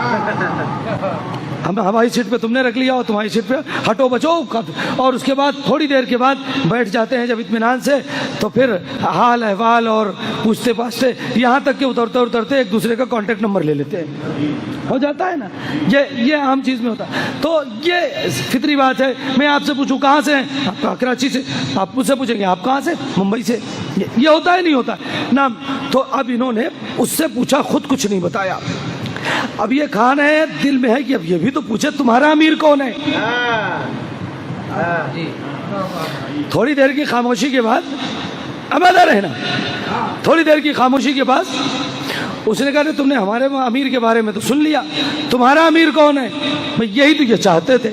हम हमारी सीट पे तुमने रख लिया और तुम्हारी सीट पे हटो बचो, और उसके बाद थोड़ी देर के बाद बैठ जाते हैं जब इत्मीनान से, तो फिर हाल अहवाल और पूछते पाछते, यहाँ तक कि उतरते उतरते एक दूसरे का कॉन्टेक्ट नंबर ले लेते हैं। हो जाता है ना, ये आम चीज़ में होता है। तो ये फितरी बात है। मैं आपसे पूछूं कहाँ से हैं? आप कराची से। आप मुझसे पूछेंगे आप कहाँ से? मुंबई से। ये होता है नहीं होता ना। तो अब इन्होंने उससे पूछा, खुद कुछ नहीं बताया। अब ये खान है, दिल में है कि अब ये भी तो पूछे तुम्हारा अमीर कौन है। थोड़ी देर की खामोशी के बाद, अब रहना, थोड़ी देर की खामोशी के बाद उसने कहा तुमने हमारे अमीर के बारे में तो सुन लिया, तुम्हारा अमीर कौन है? भाई यही तो ये चाहते थे।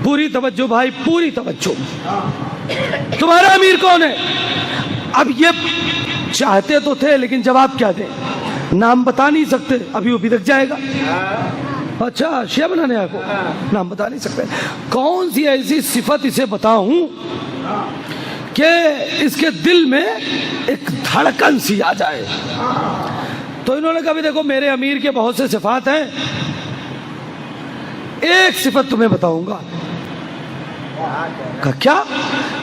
पूरी तवज्जो भाई, पूरी तवज्जो। तुम्हारा अमीर कौन है? अब ये चाहते तो थे, लेकिन जवाब क्या दे? नाम बता नहीं सकते, अभी वो बिदक जाएगा। अच्छा, शिया बनाने आया को नाम बता नहीं सकते। कौन सी ऐसी सिफत इसे बताऊं कि इसके दिल में एक धड़कन सी आ जाए? तो इन्होंने कहा देखो मेरे अमीर के बहुत से सिफात हैं, एक सिफत तुम्हें बताऊंगा। कहा क्या?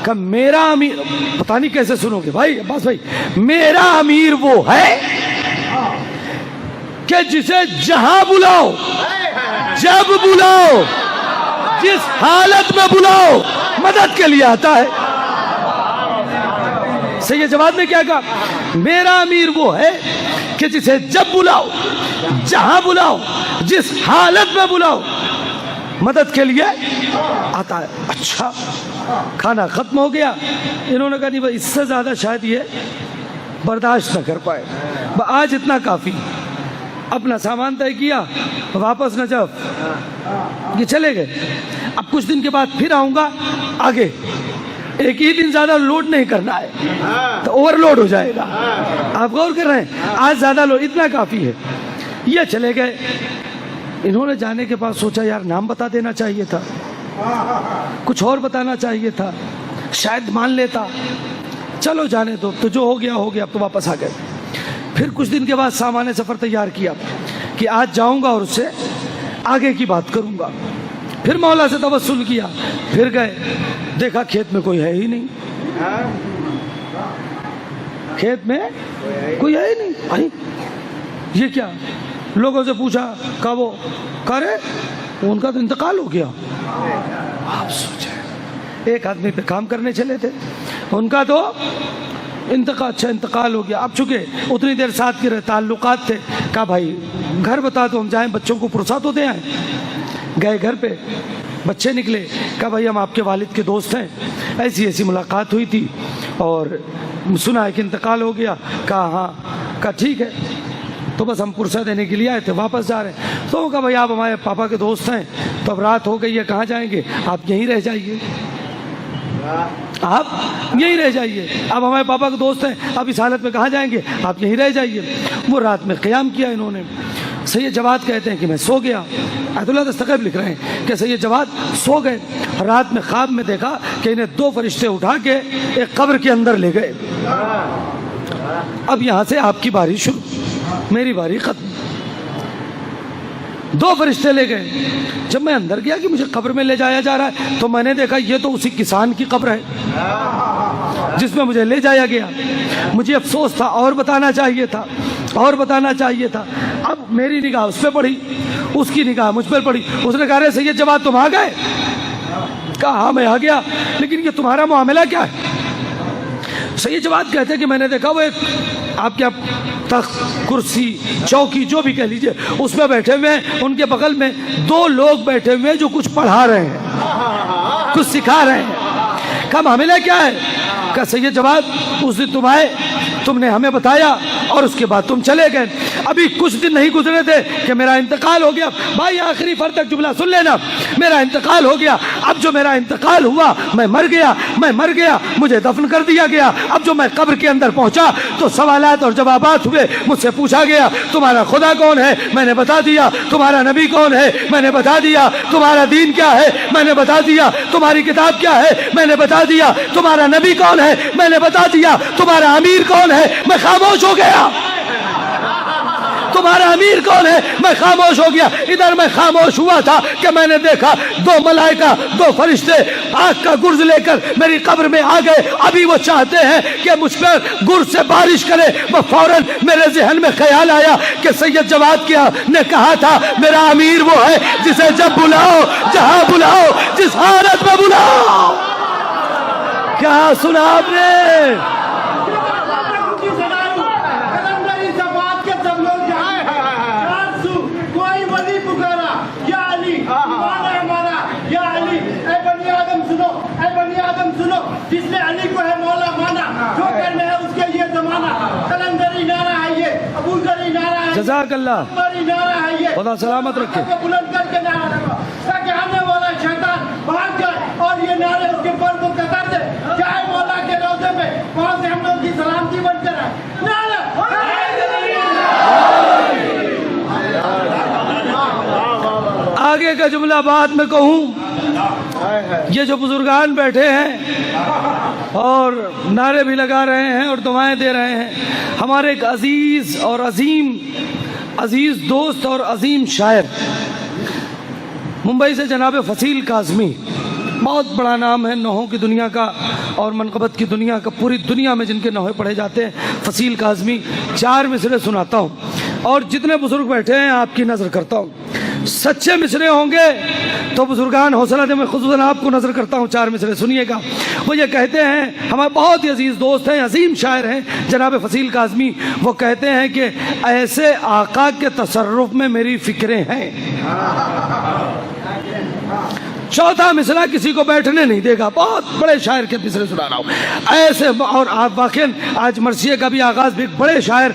कहा मेरा अमीर, पता नहीं कैसे सुनोगे भाई अब्बास भाई, मेरा अमीर वो है कि जिसे जहां बुलाओ, जब बुलाओ, जिस हालत में बुलाओ, मदद के लिए आता है। सही जवाब ने क्या कहा? मेरा अमीर वो है कि जिसे जब बुलाओ, जहां बुलाओ, जिस हालत में बुलाओ, मदद के लिए आता है। अच्छा, खाना खत्म हो गया। इन्होंने कहा नहीं भाई, इससे ज्यादा शायद ये बर्दाश्त न कर पाए, आज इतना काफी। अपना सामान तय किया, वापस न जाओ, ये चले गए। अब कुछ दिन के बाद फिर आऊंगा, आगे एक ही दिन ज्यादा लोड नहीं करना है तो ओवरलोड हो जाएगा। आप गौर कर रहे हैं, आज ज्यादा लोड, इतना काफी है। ये चले गए। इन्होंने जाने के बाद सोचा यार नाम बता देना चाहिए था, कुछ और बताना चाहिए था, शायद मान लेता। चलो जाने दो, तो जो हो गया हो गया, अब तो वापस आ गए। फिर कुछ दिन के बाद सामान्य सफर तैयार किया कि आज जाऊंगा और उससे आगे की बात करूंगा। फिर मौला से तवस्सुल किया, फिर गए, देखा खेत में कोई है ही नहीं, खेत में कोई है ही नहीं। भाई ये क्या? लोगों से पूछा, कहा वो करे, उनका तो इंतकाल हो गया। आप सोचे, एक आदमी पे काम करने चले थे, उनका तो इंतकाल हो गया। अब चुके उतनी देर साथ के ताल्लुकात थे, कहा भाई घर बता दो, हम जाएं बच्चों को फुर्सत होते आए। गए घर पे, बच्चे निकले, कहा भाई हम आपके वालिद के दोस्त हैं, ऐसी ऐसी मुलाकात हुई थी और सुना है कि इंतकाल हो गया। कहा हाँ। कहा ठीक है, तो बस हम पुरसा देने के लिए आए थे, वापस जा रहे हैं। तो कहा भाई आप हमारे पापा के दोस्त हैं, तो अब रात हो गई है, कहाँ जाएंगे? आप यहीं रह जाइए, आप यहीं रह जाइए। अब हमारे पापा के दोस्त हैं, अब इस हालत में कहाँ जाएंगे? आप यहीं रह जाइए। वो रात में क़याम किया इन्होंने। सैयद जवाद कहते हैं कि मैं सो गया। अब्दुल्लाह दस्तगीर लिख रहे हैं कि सैयद जवाद सो गए। रात में ख्वाब में देखा कि इन्हें दो फरिश्ते उठा के एक कब्र के अंदर ले गए। अब यहाँ से आपकी बारी शुरू, मेरी बारी खत्म। दो फरिश्ते ले गए। जब मैं अंदर गया कि मुझे कब्र में ले जाया जा रहा है, तो मैंने देखा ये तो उसी किसान की कब्र है जिसमें मुझे ले जाया गया। मुझे अफसोस था, और बताना चाहिए था, और बताना चाहिए था। अब मेरी निगाह उस पर पड़ी, उसकी निगाह मुझ पर पड़ी। उसने कहा रे सैयद जवाद तुम आ गए? कहा हाँ मैं आ गया, लेकिन ये तुम्हारा मामला क्या है? सैयद जवाद कहते हैं कि मैंने देखा वो एक आपके तख्त, कुर्सी, चौकी, जो भी कह लीजिए, उसमें बैठे हुए हैं। उनके बगल में दो लोग बैठे हुए हैं जो कुछ पढ़ा रहे हैं, कुछ सिखा रहे हैं। कहा मामला क्या है? कहा सैयद जवाद उस दिन तुम आए, तुमने हमें बताया और उसके बाद तुम चले गए। अभी कुछ दिन नहीं गुजरे थे कि मेरा इंतकाल हो गया। भाई आखिरी फर तक जुमला सुन लेना, मेरा इंतकाल हो गया। अब जो मेरा इंतकाल हुआ, मैं मर गया, मुझे दफन कर दिया गया। अब जो मैं कब्र के अंदर पहुंचा तो सवालात और जवाबात हुए। मुझसे पूछा गया तुम्हारा खुदा कौन है? मैंने बता दिया। तुम्हारा नबी कौन है? मैंने बता दिया। तुम्हारा दीन क्या है? मैंने बता दिया। तुम्हारी किताब क्या है? मैंने बता दिया। तुम्हारा नबी कौन है? मैंने बता दिया। तुम्हारा अमीर कौन है? मैं खामोश हो गया। तुम्हारा अमीर कौन है? मैं खामोश हो गया। इधर मैं खामोश हुआ था कि मैंने देखा दो मलाइका, दो फरिश्ते आग का गुर्ज लेकर मेरी कब्र में आ गए। अभी वो चाहते हैं कि मुझ पर गुर्ज से बारिश करे। वो फौरन मेरे जहन में ख्याल आया कि सैयद जवाद क्या ने कहा था, मेरा अमीर वो है जिसे जब बुलाओ, जहां बुलाओ, जिस हालत में बुलाओ। क्या सुना आपने? जिसने अली को है मौला माना, जो करने है उसके लिए जमाना। जज़ाकल्लाह, हमारी नारा है ये, खुदा सलामत रखे। बुलंद करके नारा लगा ताकि आने वाला शैतान भाग जाए और ये नारे उसके पर को कतर दे, चाहे मौला के रोज़े में वहाँ से हम लोग की सलामती बनकर आए। नारा आगे का जुमला बाद में कहूँ। ये जो बुजुर्गान बैठे हैं और नारे भी लगा रहे हैं और दुआएं दे रहे हैं, हमारे एक अजीज और अजीज दोस्त और अजीम शायर मुंबई से जनाब फसील काज़मी, बहुत बड़ा नाम है नौहों की दुनिया का और मनक़बत की दुनिया का, पूरी दुनिया में जिनके नौहे पढ़े जाते हैं, फसील काज़मी। 4 मिसरे सुनाता हूँ और जितने बुजुर्ग बैठे हैं आपकी नज़र करता हूँ। सच्चे मिसरे होंगे तो बुजुर्गान हौसला दे, मैं खुसूसन आपको नज़र करता हूँ। 4 मिसरे सुनिएगा। वो ये कहते हैं, हमारे बहुत ही अजीज़ दोस्त हैं, अजीम शायर हैं जनाब फसील काज़मी। वो कहते हैं कि ऐसे आका के तसर्रुफ में मेरी फ़िक्रें हैं। चौथा मिसरा किसी को बैठने नहीं देगा, बहुत बड़े शायर के मिसरे सुना रहा हूँ ऐसे। और आप वाकई आज मरसिए का भी आगाज़ भी एक बड़े शायर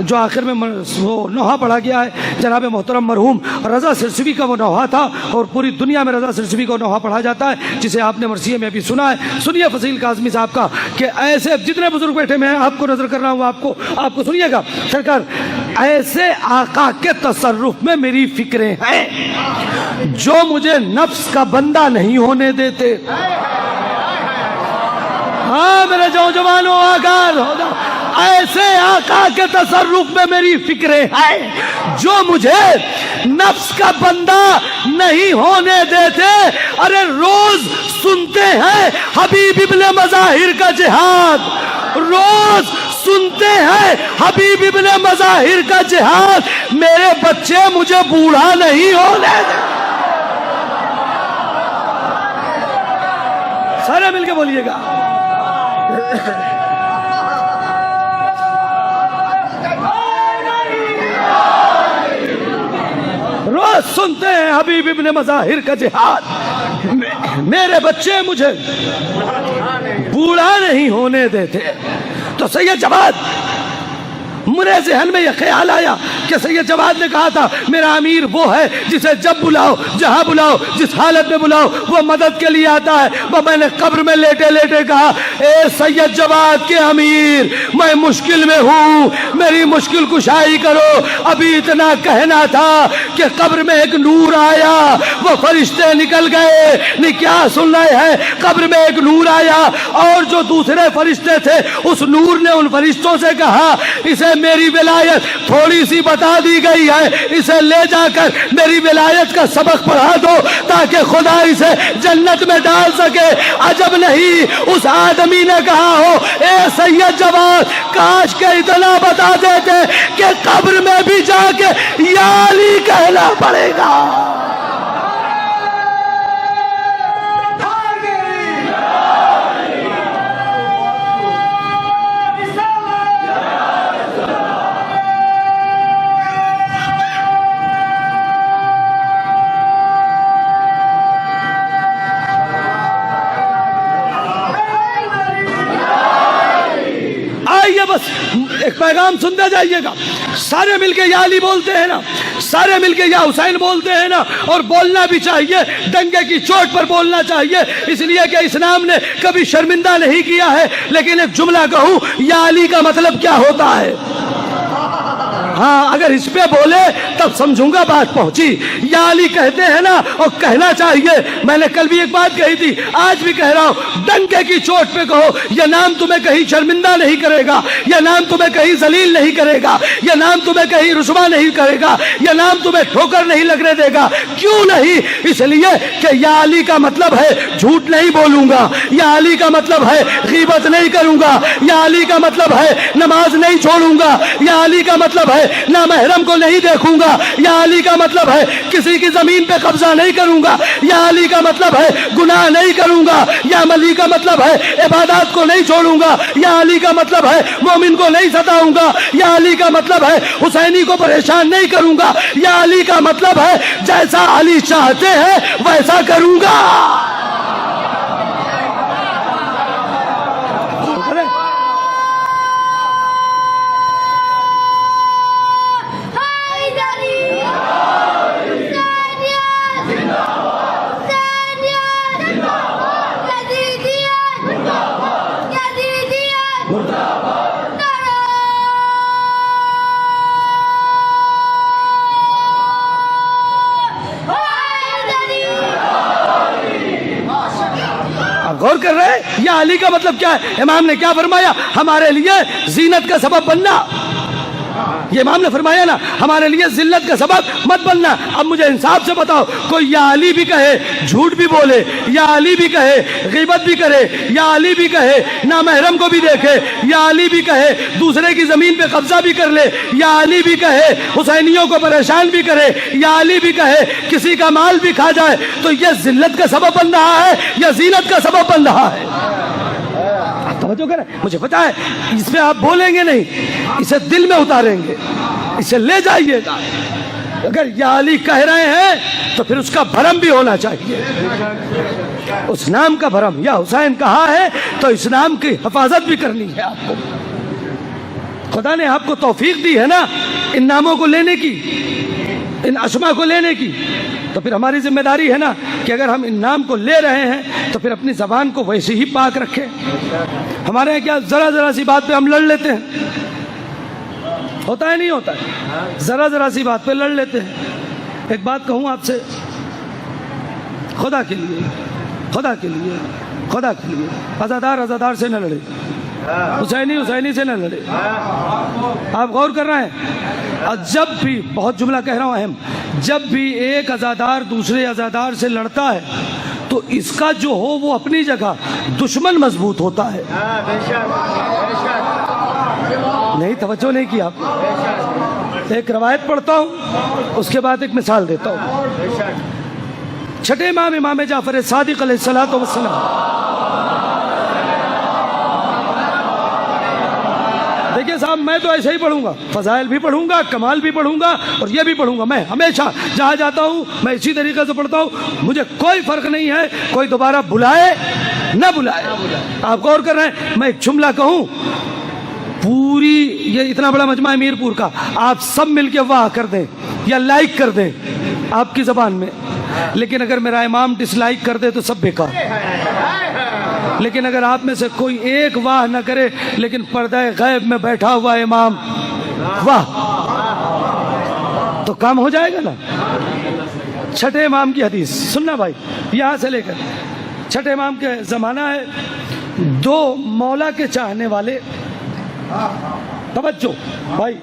जो आखिर में वो नौहा पढ़ा गया है, जनाब मोहतरम मरहूम रज़ा सिरसवी का वो नौहा था और पूरी दुनिया में रज़ा सिरसवी का नौहा पढ़ा जाता है, जिसे आपने मरसिए में भी सुना है। सुनिए फसील काज़मी साहब का कि ऐसे जितने बुजुर्ग बैठे मैं आपको नज़र कर रहा हूँ, आपको सुनिएगा सरकार। ऐसे आका के तसर्रुफ में मेरी फ़िक्रें हैं जो मुझे नफ्स का बंदा नहीं होने देते। हाँ मेरे नौजवानों आगाज हो जाओ। ऐसे आका के तसर्रुफ में मेरी फिक्रें हैं जो मुझे नफ्स का बंदा नहीं होने देते। अरे रोज सुनते हैं हबीब इब्ने मज़ाहिर का जिहाद, रोज सुनते हैं हबीब इब्ने मज़ाहिर का जिहाद। मेरे बच्चे मुझे बूढ़ा नहीं होने देते। सारे मिलके बोलिएगा। रोज सुनते हैं हबीब इब्ने मज़ाहिर का जिहाद। मेरे बच्चे मुझे बूढ़ा नहीं होने देते। तो सैयद जवाद, मेरे ज़हन में यह ख्याल आया कि सैयद जवाद ने कहा था मेरा अमीर वो है जिसे जब बुलाओ, जहां बुलाओ, जिस हालत में बुलाओ वो मदद के लिए आता है। वो मैंने कब्र में लेटे लेटे कहा, ए सैयद जवाद के अमीर, मैं मुश्किल में हूँ, मेरी मुश्किल कुशाई करो। अभी इतना कहना था कि कब्र में एक नूर आया, वो फरिश्ते निकल गए। नहीं क्या सुन रहे हैं? कब्र में एक नूर आया और जो दूसरे फरिश्ते थे उस नूर ने उन फरिश्तों से कहा इसे मेरी विलायत थोड़ी सी बता दी गई है, इसे ले जाकर मेरी विलायत का सबक पढ़ा दो ताकि खुदा इसे जन्नत में डाल सके। अजब नहीं उस आदमी ने कहा हो, ए सैयद जवाद, काश के इतना बता देते कि कब्र में भी जाके या अली कहना पड़ेगा। बस एक पैगाम सुनते जाइएगा। सारे मिलके या अली बोलते हैं ना, सारे मिलके या हुसैन बोलते हैं ना, और बोलना भी चाहिए, डंके की चोट पर बोलना चाहिए, इसलिए कि इस्लाम ने कभी शर्मिंदा नहीं किया है। लेकिन एक जुमला कहूं, या अली का मतलब क्या होता है? हाँ, अगर इस पे बोले तब समझूंगा बात पहुंची। या अली कहते हैं ना, और कहना चाहिए। मैंने कल भी एक बात कही थी, आज भी कह रहा हूं, डंके की चोट पे कहो। यह नाम तुम्हें कहीं शर्मिंदा नहीं करेगा, यह नाम तुम्हें कहीं जलील नहीं करेगा, यह नाम तुम्हें कहीं रुसवा नहीं करेगा, यह नाम तुम्हें ठोकर नहीं लगने देगा। क्यों नहीं? इसलिए कि या अली का मतलब है झूठ नहीं बोलूंगा, या अली का मतलब है गीबत नहीं करूंगा, या अली का मतलब है नमाज नहीं छोड़ूंगा, या अली का मतलब है ना महरम को नहीं देखूंगा, या अली का मतलब है किसी की जमीन पे कब्जा नहीं करूंगा, या अली का मतलब है गुनाह नहीं करूंगा, या अली का मतलब है इबादत को नहीं छोड़ूंगा, या अली का मतलब है मोमिन को नहीं सताऊंगा, या अली का मतलब है हुसैनी को परेशान नहीं करूंगा, या अली का मतलब है जैसा अली चाहते हैं वैसा करूंगा। आप गौर कर रहे हैं, या अली का मतलब क्या है? इमाम ने क्या फरमाया? हमारे लिए जीनत का सबब बनना। ये इमाम ने फरमाया ना, हमारे लिए जिल्लत का सबब मत बनना। अब मुझे इंसाफ से बताओ, कोई या अली भी कहे, झूठ भी बोले, या अली भी कहे, गीबत भी करे, या अली भी कहे, ना महरम को भी देखे, या अली भी कहे, दूसरे की जमीन पे कब्जा भी कर ले, या अली भी कहे, हुसैनियों को परेशान भी करे, या अली भी कहे, किसी का माल भी खा जाए, तो ये जिल्लत का सबब बन रहा है या जीनत का सबब बन रहा है? तवज्जो करें, मुझे पता है इस पे आप बोलेंगे नहीं, इसे दिल में उतारेंगे, इसे ले जाइएगा। अगर या अली कह रहे हैं तो फिर उसका भरम भी होना चाहिए, उस नाम का भरम। या हुसैन कहा है तो इस नाम की हिफाजत भी करनी है आपको। खुदा ने आपको तौफीक दी है ना इन नामों को लेने की, इन अस्मा को लेने की, तो फिर हमारी जिम्मेदारी है ना कि अगर हम इन नाम को ले रहे हैं तो फिर अपनी जबान को वैसे ही पाक रखें। हमारे यहाँ क्या जरा जरा सी बात पे हम लड़ लेते हैं, होता है नहीं होता है, जरा जरा सी बात पे लड़ लेते हैं। एक बात कहूँ आपसे, खुदा के लिए, खुदा के लिए, खुदा के लिए, अज़ादार अज़ादार से न लड़े, हुसैनी हुसैनी से न लड़े। आप गौर कर रहे हैं, और जब भी, बहुत जुमला कह रहा हूँ अहम, जब भी एक अज़ादार दूसरे अज़ादार से लड़ता है तो इसका जो हो वो अपनी जगह दुश्मन मजबूत होता है। नहीं, तवज्जो नहीं की आप। एक रवायत पढ़ता हूँ, उसके बाद एक मिसाल देता हूँ। छठे इमाम इमाम जाफर सादिक अलैहिस्सलातु वस्सलाम, देखिए साहब, मैं तो ऐसे ही पढ़ूंगा, फजाइल भी पढ़ूंगा, कमाल भी पढ़ूंगा और ये भी पढ़ूंगा। मैं हमेशा जहाँ जाता हूँ मैं इसी तरीके से पढ़ता हूँ, मुझे कोई फर्क नहीं है कोई दोबारा बुलाए न बुलाए। आप गौर कर रहे हैं, मैं एक जुमला कहूँ, पूरी ये इतना बड़ा मजमा है मीरपुर का, आप सब मिलके वाह कर दें या लाइक कर दें आपकी जबान में, लेकिन अगर मेरा इमाम डिसलाइक कर दे तो सब बेकार। लेकिन अगर आप में से कोई एक वाह न करे लेकिन पर्दा गैब में बैठा हुआ इमाम वाह, तो काम हो जाएगा ना। छठे इमाम की हदीस सुनना भाई, यहाँ से लेकर छठे इमाम के ज़माना है, दो मौला के चाहने वाले, तवज्जो भाई,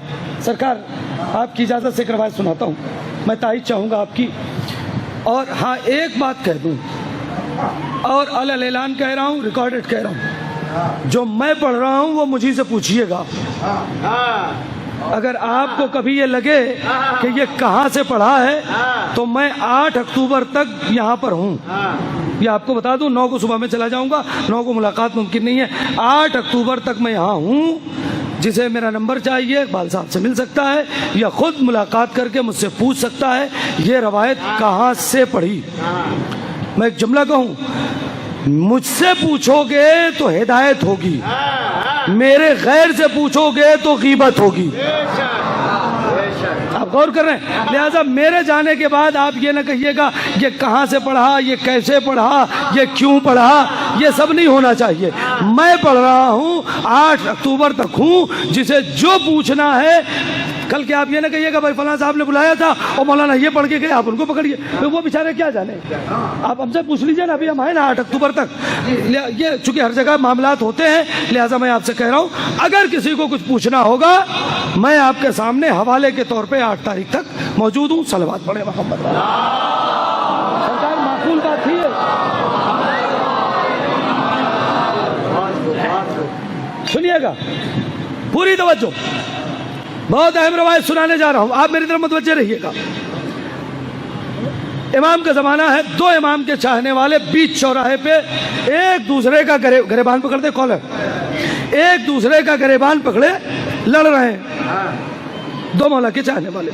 सरकार आपकी इजाज़त से करवाए सुनाता हूँ, मैं तारीफ चाहूँगा आपकी। और हाँ, एक बात कह दूँ और अलल ऐलान कह रहा हूँ, रिकॉर्डेड कह रहा हूँ, जो मैं पढ़ रहा हूँ वो मुझी से पूछिएगा। अगर आपको कभी ये लगे कि ये कहाँ से पढ़ा है तो मैं 8 अक्टूबर तक यहाँ पर हूँ। ये आपको बता दूँ, 9 को सुबह में चला जाऊँगा, 9 को मुलाकात मुमकिन नहीं है। 8 अक्टूबर तक मैं यहाँ हूँ। जिसे मेरा नंबर चाहिए इकबाल साहब से मिल सकता है या खुद मुलाकात करके मुझसे पूछ सकता है ये रवायत कहाँ से पढ़ी। मैं एक जुमला कहूँ, मुझसे पूछोगे तो हिदायत होगी, मेरे गैर से पूछोगे तो गीबत होगी। आप गौर कर रहे हैं, लिहाजा मेरे जाने के बाद आप ये ना कहिएगा ये कहाँ से पढ़ा, ये कैसे पढ़ा, ये क्यों पढ़ा, ये सब नहीं होना चाहिए। मैं पढ़ रहा हूँ, 8 अक्टूबर तक हूँ, जिसे जो पूछना है, कल के आप ये ना कहिएगा भाई फलां साहब ने बुलाया था और मौलाना ये पढ़ के गए, आप उनको पकड़िए, तो वो बेचारे क्या जाने। आप हमसे पूछ लीजिए ना, अभी हम आए ना 8 अक्टूबर तक। ये चूंकि हर जगह मामलात होते हैं, लिहाजा मैं आपसे कह रहा हूँ अगर किसी को कुछ पूछना होगा मैं आपके सामने हवाले के तौर पे 8 तारीख तक मौजूद हूँ। सलवात पढ़े मोहम्मद। सरकार माकूल बात थी है, सुनिएगा पूरी तवज्जो, बहुत अहम रवायत सुनाने जा रहा हूं, आप मेरी तरफ मुतवज्जे रहिएगा। इमाम का जमाना है, दो इमाम के चाहने वाले बीच चौराहे पे एक दूसरे का गरेबान पकड़ दे, कॉलर एक दूसरे का गरेबान पकड़े लड़ रहे हैं। दो मौला के चाहने वाले,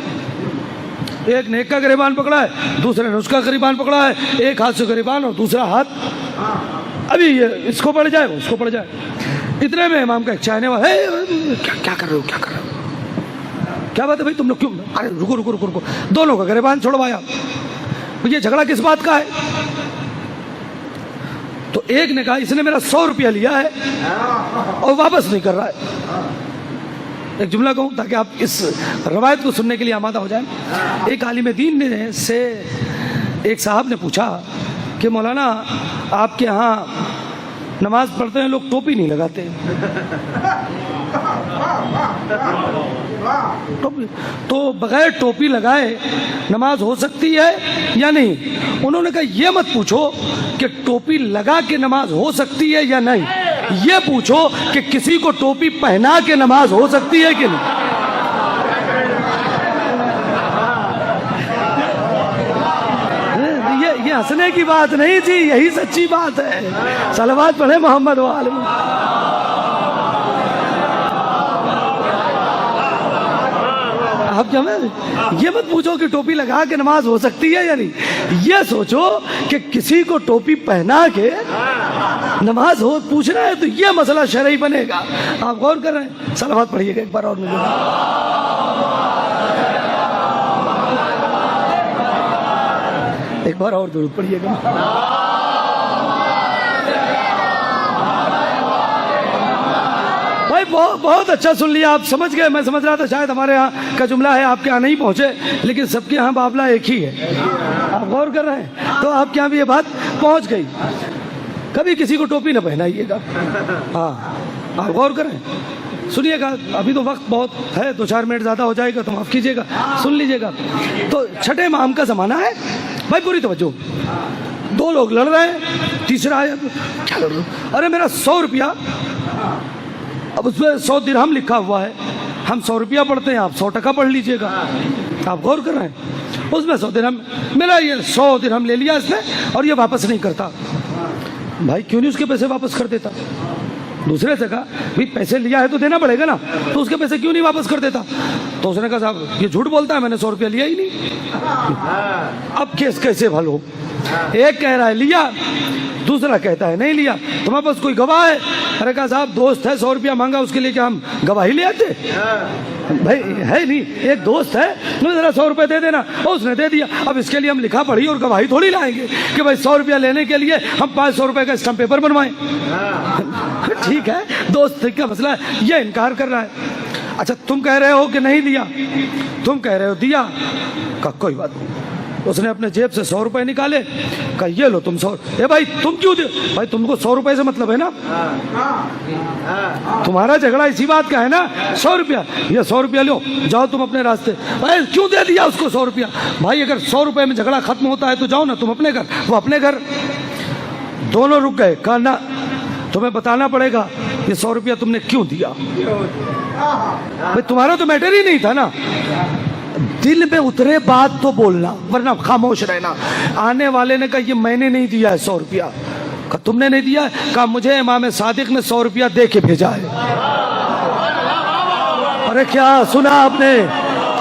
एक ने एक का गरेबान पकड़ा है, दूसरे ने उसका गरेबान पकड़ा है, एक हाथ से गरेबान और दूसरा हाथ, अभी ये इसको पड़ जाए उसको पड़ जाए। इतने में इमाम का एक चाहने वाला, क्या कर रहे हो, क्या कर रहे हो, क्या बात है भाई तुम लोग क्यों, अरे रुको रुको रुको रुको, दोनों का गरेबान छोड़वाया, ये झगड़ा किस बात का है। तो एक ने कहा इसने मेरा 100 रुपया लिया है और वापस नहीं कर रहा है। एक जुमला कहूँ ताकि आप इस रवायत को सुनने के लिए आमादा हो जाएं। एक आलिम दीन ने से एक साहब ने पूछा कि मौलाना आपके यहाँ नमाज पढ़ते हैं लोग टोपी नहीं लगाते। टोपी तो बगैर टोपी लगाए नमाज हो सकती है या नहीं? उन्होंने कहा ये मत पूछो कि टोपी लगा के नमाज हो सकती है या नहीं, ये पूछो कि किसी को टोपी पहना के नमाज हो सकती है कि नहीं। ये हंसने की बात नहीं थी, यही सच्ची बात है। सलवात पढ़े मोहम्मद वाले। आप क्या मैं ये मत पूछो कि टोपी लगा के नमाज हो सकती है या नहीं, ये सोचो कि किसी को टोपी पहना के नमाज हो पूछना है तो ये मसला शरई बनेगा। आप गौर कर रहे हैं। सलवात पढ़िएगा एक बार और मुझे। एक बार और दुरूद पढ़िएगा। भाई बहुत अच्छा सुन लिया, आप समझ गए। मैं समझ रहा था शायद हमारे यहाँ का जुमला है आपके यहाँ नहीं पहुँचे, लेकिन सबके यहाँ बाबला एक ही है। आप गौर कर रहे हैं तो आपके यहाँ भी ये बात पहुँच गई। कभी किसी को टोपी ना पहनाइएगा। हाँ, आप गौर करें, सुनिएगा। अभी तो वक्त बहुत है, 2-4 मिनट ज़्यादा हो जाएगा तो माफ़ कीजिएगा, सुन लीजिएगा। तो छठे इमाम का ज़माना है भाई, पूरी तवज्जो। 2 लोग लड़ रहे हैं, तीसरा आया क्या लड़ रहे? अरे मेरा 100 रुपया, अब उसमें 100 दिरहम लिखा हुआ है। हम 100 रुपया पढ़ते हैं, आप 100 टका पढ़ लीजिएगा। आप गौर कर रहे हैं। उसमें 100 दिरहम, मेरा ये 100 दिरहम ले लिया इसने और ये वापस नहीं करता। भाई क्यों नहीं उसके पैसे वापस कर देता? दूसरे से कहा भाई पैसे लिया है तो देना पड़ेगा ना, तो उसके पैसे क्यों नहीं वापस कर देता? तो उसने कहा साहब ये झूठ बोलता है, मैंने 100 रुपया लिया ही नहीं। अब केस कैसे हल हो? एक कह रहा है लिया, दूसरा कहता है नहीं लिया। तुम्हारे पास कोई गवाह है? अरे कहा साहब दोस्त है, 100 रुपया मांगा, उसके लिए क्या हम गवाही ले आते? भाई है नहीं, एक दोस्त है, जरा 100 रुपये दे देना, और उसने दे दिया। अब इसके लिए हम लिखा पढ़ी और गवाही थोड़ी लाएंगे कि भाई 100 रुपया लेने के लिए हम 500 रुपये का स्टैम्प पेपर बनवाएं। ठीक है, दोस्त का मसला है, ये इनकार कर रहा है। अच्छा तुम कह रहे हो कि नहीं दिया, तुम कह रहे हो दिया, का कोई बात नहीं। उसने अपने जेब से 100 रुपए निकाले, कहा ये लो तुम 100। ए भाई तुम क्यों दे? भाई तुमको 100 रुपए से मतलब है ना, तुम्हारा झगड़ा इसी बात का है ना। 100 रुपया, ये 100 रुपया लो, जाओ तुम अपने रास्ते। भाई क्यों दे दिया उसको 100 रुपया? भाई अगर 100 रुपए में झगड़ा खत्म होता है तो जाओ ना तुम अपने घर, वो अपने घर। दोनों रुक गए, कहा ना तुम्हें बताना पड़ेगा ये 100 रुपया तुमने क्यों दिया। भाई तुम्हारा तो मैटर ही नहीं था ना, दिल में उतरे बात तो बोलना, वरना खामोश रहना। आने वाले ने कहा ये मैंने नहीं दिया है 100 रुपया। कहा तुमने नहीं दिया? कहा मुझे इमाम सादिक ने 100 रुपया दे के भेजा है। अरे क्या सुना आपने?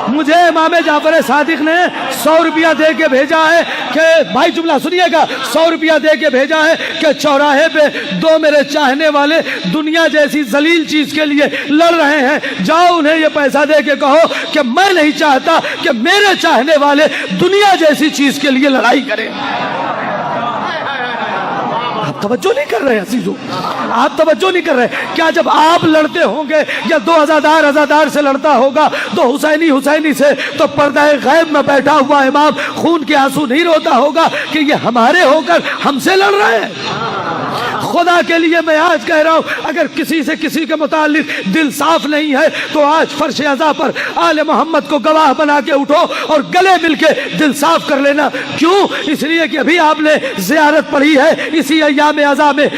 मुझे इमाम जाफर सादिक ने 100 रुपया दे के भेजा है कि भाई जुमला सुनिएगा, 100 रुपया दे के भेजा है कि चौराहे पे 2 मेरे चाहने वाले दुनिया जैसी जलील चीज के लिए लड़ रहे हैं, जाओ उन्हें ये पैसा दे के कहो कि मैं नहीं चाहता कि मेरे चाहने वाले दुनिया जैसी चीज के लिए लड़ाई करें। आप तवज्जो नहीं कर रहे अजीजों, आप तवज्जो नहीं कर रहे। क्या जब आप लड़ते होंगे या 2 अज़ादार से लड़ता होगा तो हुसैनी से, तो पर्दा गैब में बैठा हुआ इमाम खून के आंसू नहीं रोता होगा कि ये हमारे होकर हमसे लड़ रहे हैं? खुदा के लिए मैं आज कह रहा हूं, अगर किसी से किसी के मुतालिक दिल साफ नहीं है तो आज फर्श अज़ा पर आले मोहम्मद को गवाह बना के उठो और गले मिलके दिल साफ कर लेना। क्यों? इसलिए कि अभी आपने ज़ियारत पढ़ी है इसी अय्याम अज़ा में,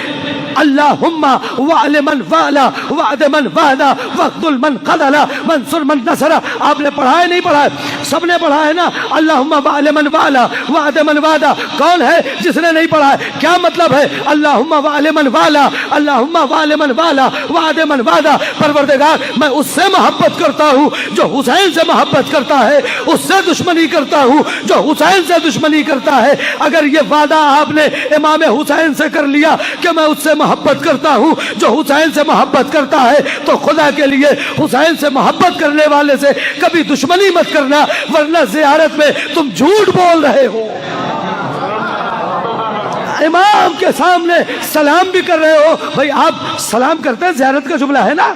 अल्लाहुम्मा वअल मन वाला वअद मन वादा वक़्तुल मन क़दला मंसुर मन नसरा। आपने पढ़ा है नहीं पढ़ा है? सबने पढ़ा है ना, अल्लाहुम्मा वअल मन वाला वअद मन वादा। कौन है जिसने नहीं पढ़ा है? क्या मतलब है अल्लाहुम्मा वअल मन वाला, अल्लाहुम्मा वअल मन वाला वअद मन वादा? परवरदिगार मैं उससे मोहब्बत करता हूँ जो हुसैन से मोहब्बत करता है, उससे दुश्मनी करता हूँ जो हुसैन से दुश्मनी करता है। अगर ये वादा आपने इमाम हुसैन से कर लिया कि मैं उससे मोहब्बत करता हूं जो हुसैन से मोहब्बत करता है, तो खुदा के लिए हुसैन से मोहब्बत करने वाले से कभी दुश्मनी मत करना, वरना ज़ियारत में तुम झूठ बोल रहे हो। इमाम के सामने सलाम भी कर रहे हो। भाई आप सलाम करते हैं, ज़ियारत का जुमला है ना,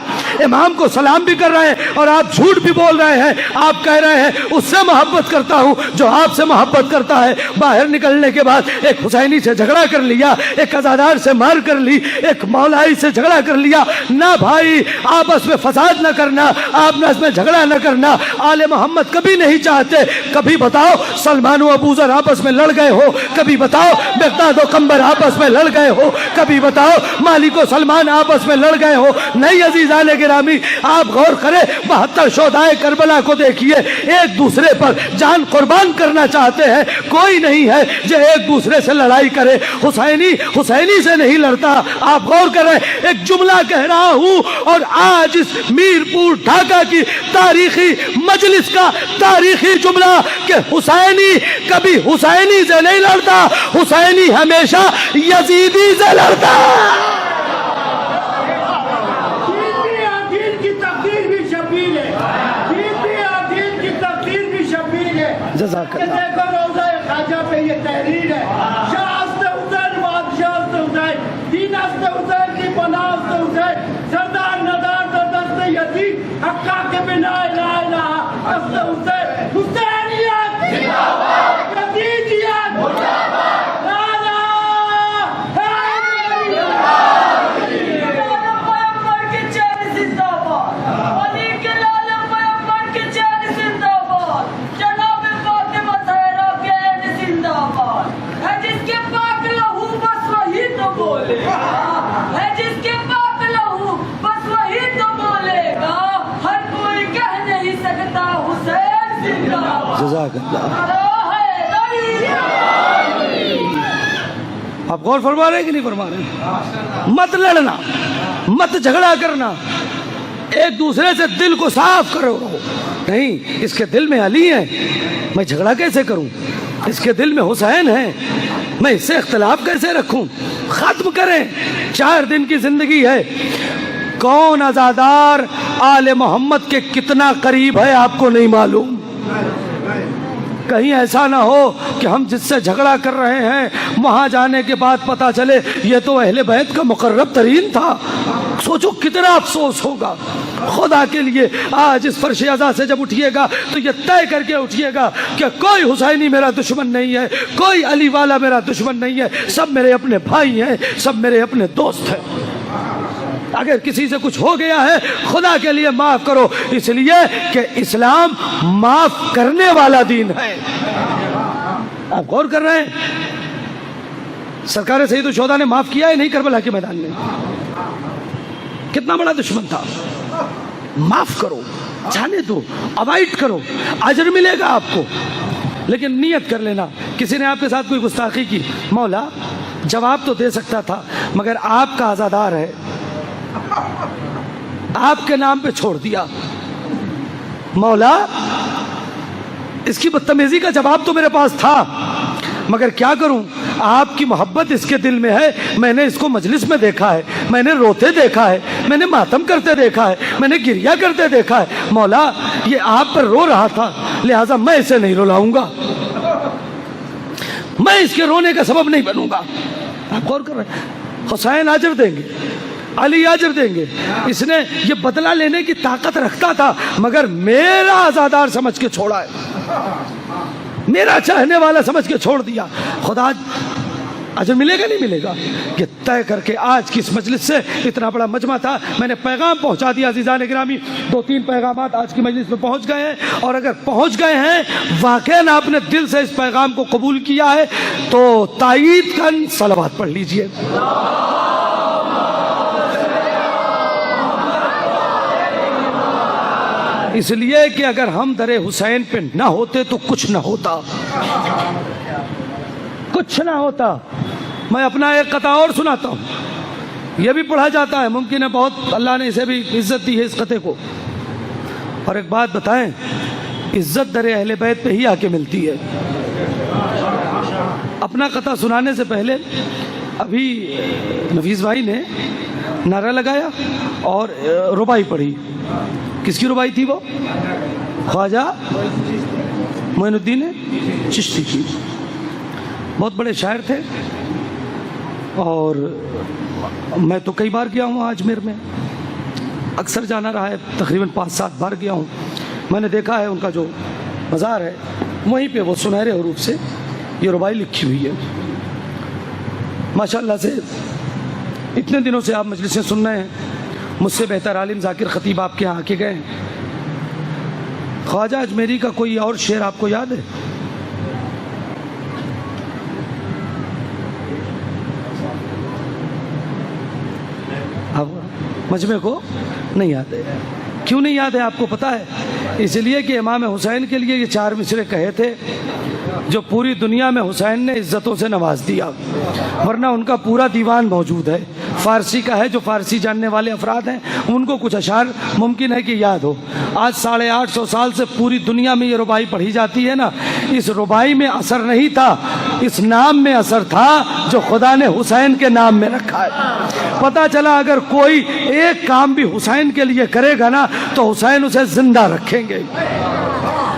इमाम को सलाम भी कर रहे हैं और आप झूठ भी बोल रहे हैं। आप कह रहे हैं उससे मोहब्बत करता हूं जो आपसे मोहब्बत करता है। बाहर निकलने के बाद एक हुसैनी से झगड़ा कर लिया, एक अज़ादार से मार कर ली, एक मौलाई से झगड़ा कर लिया। ना भाई, आपस में फसाद न करना, आपस में झगड़ा न करना आले मोहम्मद कभी नहीं चाहते। कभी बताओ सलमान और अबू ज़र आपस में लड़ गए हो? कभी बताओ मिक़दाद और कंबर आपस में लड़ गए हो? कभी बताओ मालिक और सलमान आपस में लड़ गए हो? नहीं अजीज़ान गिरामी, आप गौर करें, 72 शोहदाए करबला को देखिए, एक दूसरे पर जान कुर्बान करना चाहते हैं। कोई नहीं है जो एक दूसरे से लड़ाई करे। हुसैनी से नहीं लड़ता। आप गौर करें, एक जुमला कह रहा हूं और आज इस मीरपुर ढाका की तारीखी मजलिस का तारीखी जुमला कि हुसैनी कभी हुसैनी से नहीं लड़ता, हुसैनी हमेशा यजीदी से लड़ता। देखो रोज़ा ख्वाजा पे ये तहरीर है, शाहस्ते हुसैन बादशाह हुसैन, दीन हस्ते हुसैन की पनाह हुसैन, सरदार नदार दस्ते यजीद, हक्का के बिना इला इला हस्ते हुसैन, हुसैनियत जिंदाबाद, यजीदियत मुर्दाबाद, नारा पैगंबर के चैन जिंदाबाद, अली के लाल पैगंबर के चैन जिंदाबाद, जनाब फातिमा ज़हरा के ऐन जिंदाबाद। है जिसके पाक लहू बस वही तो बोलेगा, है जिसके पाक लहू बस वही तो बोलेगा। हर कोई कह नहीं सकता हुसैन जिंदाबाद। जज़ाकल्लाह। है आप गौर फरमा रहे हैं कि नहीं फरमा रहे? मत लड़ना, मत झगड़ा करना, एक दूसरे से दिल को साफ करो। नहीं, इसके दिल में अली है, मैं झगड़ा कैसे करूं? इसके दिल में हुसैन है, मैं इससे इख्तिलाफ कैसे रखूं? खत्म करें। 4 दिन की जिंदगी है। कौन अज़ादार आले मोहम्मद के कितना करीब है आपको नहीं मालूम। कहीं ऐसा ना हो कि हम जिससे झगड़ा कर रहे हैं वहां जाने के बाद पता चले ये तो अहले बैत का मुकर्रब तरीन था। सोचो कितना अफसोस होगा। खुदा के लिए आज इस फर्श अज़ा से जब उठिएगा तो ये तय करके उठिएगा कि कोई हुसैनी मेरा दुश्मन नहीं है, कोई अली वाला मेरा दुश्मन नहीं है, सब मेरे अपने भाई हैं, सब मेरे अपने दोस्त हैं। अगर किसी से कुछ हो गया है खुदा के लिए माफ करो, इसलिए कि इस्लाम माफ करने वाला दीन है। आप गौर कर रहे हैं, सरकार सैयद शोधा ने माफ किया है नहीं करबला के मैदान में? कितना बड़ा दुश्मन था। माफ करो, जाने दो, अवॉइड करो, अजर मिलेगा आपको। लेकिन नियत कर लेना, किसी ने आपके साथ कोई गुस्ताखी की, मौला जवाब तो दे सकता था मगर आपका आज़ादार है, आपके नाम पे छोड़ दिया, मौला इसकी बदतमीजी का जवाब तो मेरे पास था मगर क्या करूं, आपकी मोहब्बत इसके दिल में है। मैंने इसको मजलिस में देखा है, मैंने रोते देखा है, मैंने मातम करते देखा है, मैंने गिरिया करते देखा है। मौला ये आप पर रो रहा था, लिहाजा मैं इसे नहीं रुलाऊंगा, मैं इसके रोने का सबब नहीं बनूंगा। आप गौर कर रहे हैं, हुसैन अजर देंगे, अली अजर देंगे। इसने ये बदला लेने की ताकत रखता था मगर मेरा आज़ादार समझ के छोड़ा है, मेरा चाहने वाला समझ के छोड़ दिया। खुदा अजर मिलेगा नहीं मिलेगा ये तय करके आज की इस मजलिस से, इतना बड़ा मजमा था, मैंने पैगाम पहुंचा दिया। अज़ीज़ान गिरामी 2-3 पैगामात आज की मजलिस में पहुंच गए हैं और अगर पहुंच गए हैं वाकई ना आपने दिल से इस पैगाम को कबूल किया है तो ताईद कन सलावत पढ़ लीजिए। इसलिए कि अगर हम दरे हुसैन पे ना होते तो कुछ ना होता, कुछ ना होता। मैं अपना एक कता और सुनाता हूँ, यह भी पढ़ा जाता है, मुमकिन है बहुत अल्लाह ने इसे भी इज्जत दी है इस कते को। और एक बात बताएं, इज्जत दरे अहले बैत पे ही आके मिलती है। अपना कता सुनाने से पहले अभी नफीस भाई ने नारा लगाया और रुबाई पढ़ी। किसकी रुबाई थी वो? ख्वाजा मोइनुद्दीन चिश्ती की। बहुत बड़े शायर थे, और मैं तो कई बार गया हूँ अजमेर में, अक्सर जाना रहा है, तकरीबन 5-7 बार गया हूँ। मैंने देखा है उनका जो मज़ार है वहीं पे वो सुनहरे हरूफ से ये रुबाई लिखी हुई है। माशाअल्लाह से इतने दिनों से आप मजलिसें सुन रहे हैं, मुझसे बेहतर आलिम ज़ाकिर ख़तीब आपके यहाँ आके गए हैं। ख्वाजा अजमेरी का कोई और शेर आपको याद है? अब मजमे को नहीं याद है। क्यों नहीं याद है आपको पता है? इसलिए कि इमाम हुसैन के लिए ये 4 मिसरे कहे थे जो पूरी दुनिया में हुसैन ने इज्जतों से नवाज दिया, वरना उनका पूरा दीवान मौजूद है, फ़ारसी का है। जो फ़ारसी जानने वाले अफराद हैं उनको कुछ अशार मुमकिन है कि याद हो। आज 850 साल से पूरी दुनिया में ये रुबाई पढ़ी जाती है ना, इस रुबाई में असर नहीं था, इस नाम में असर था जो खुदा ने हुसैन के नाम में रखा है। पता चला अगर कोई एक काम भी हुसैन के लिए करेगा ना तो हुसैन उसे जिंदा रखेंगे।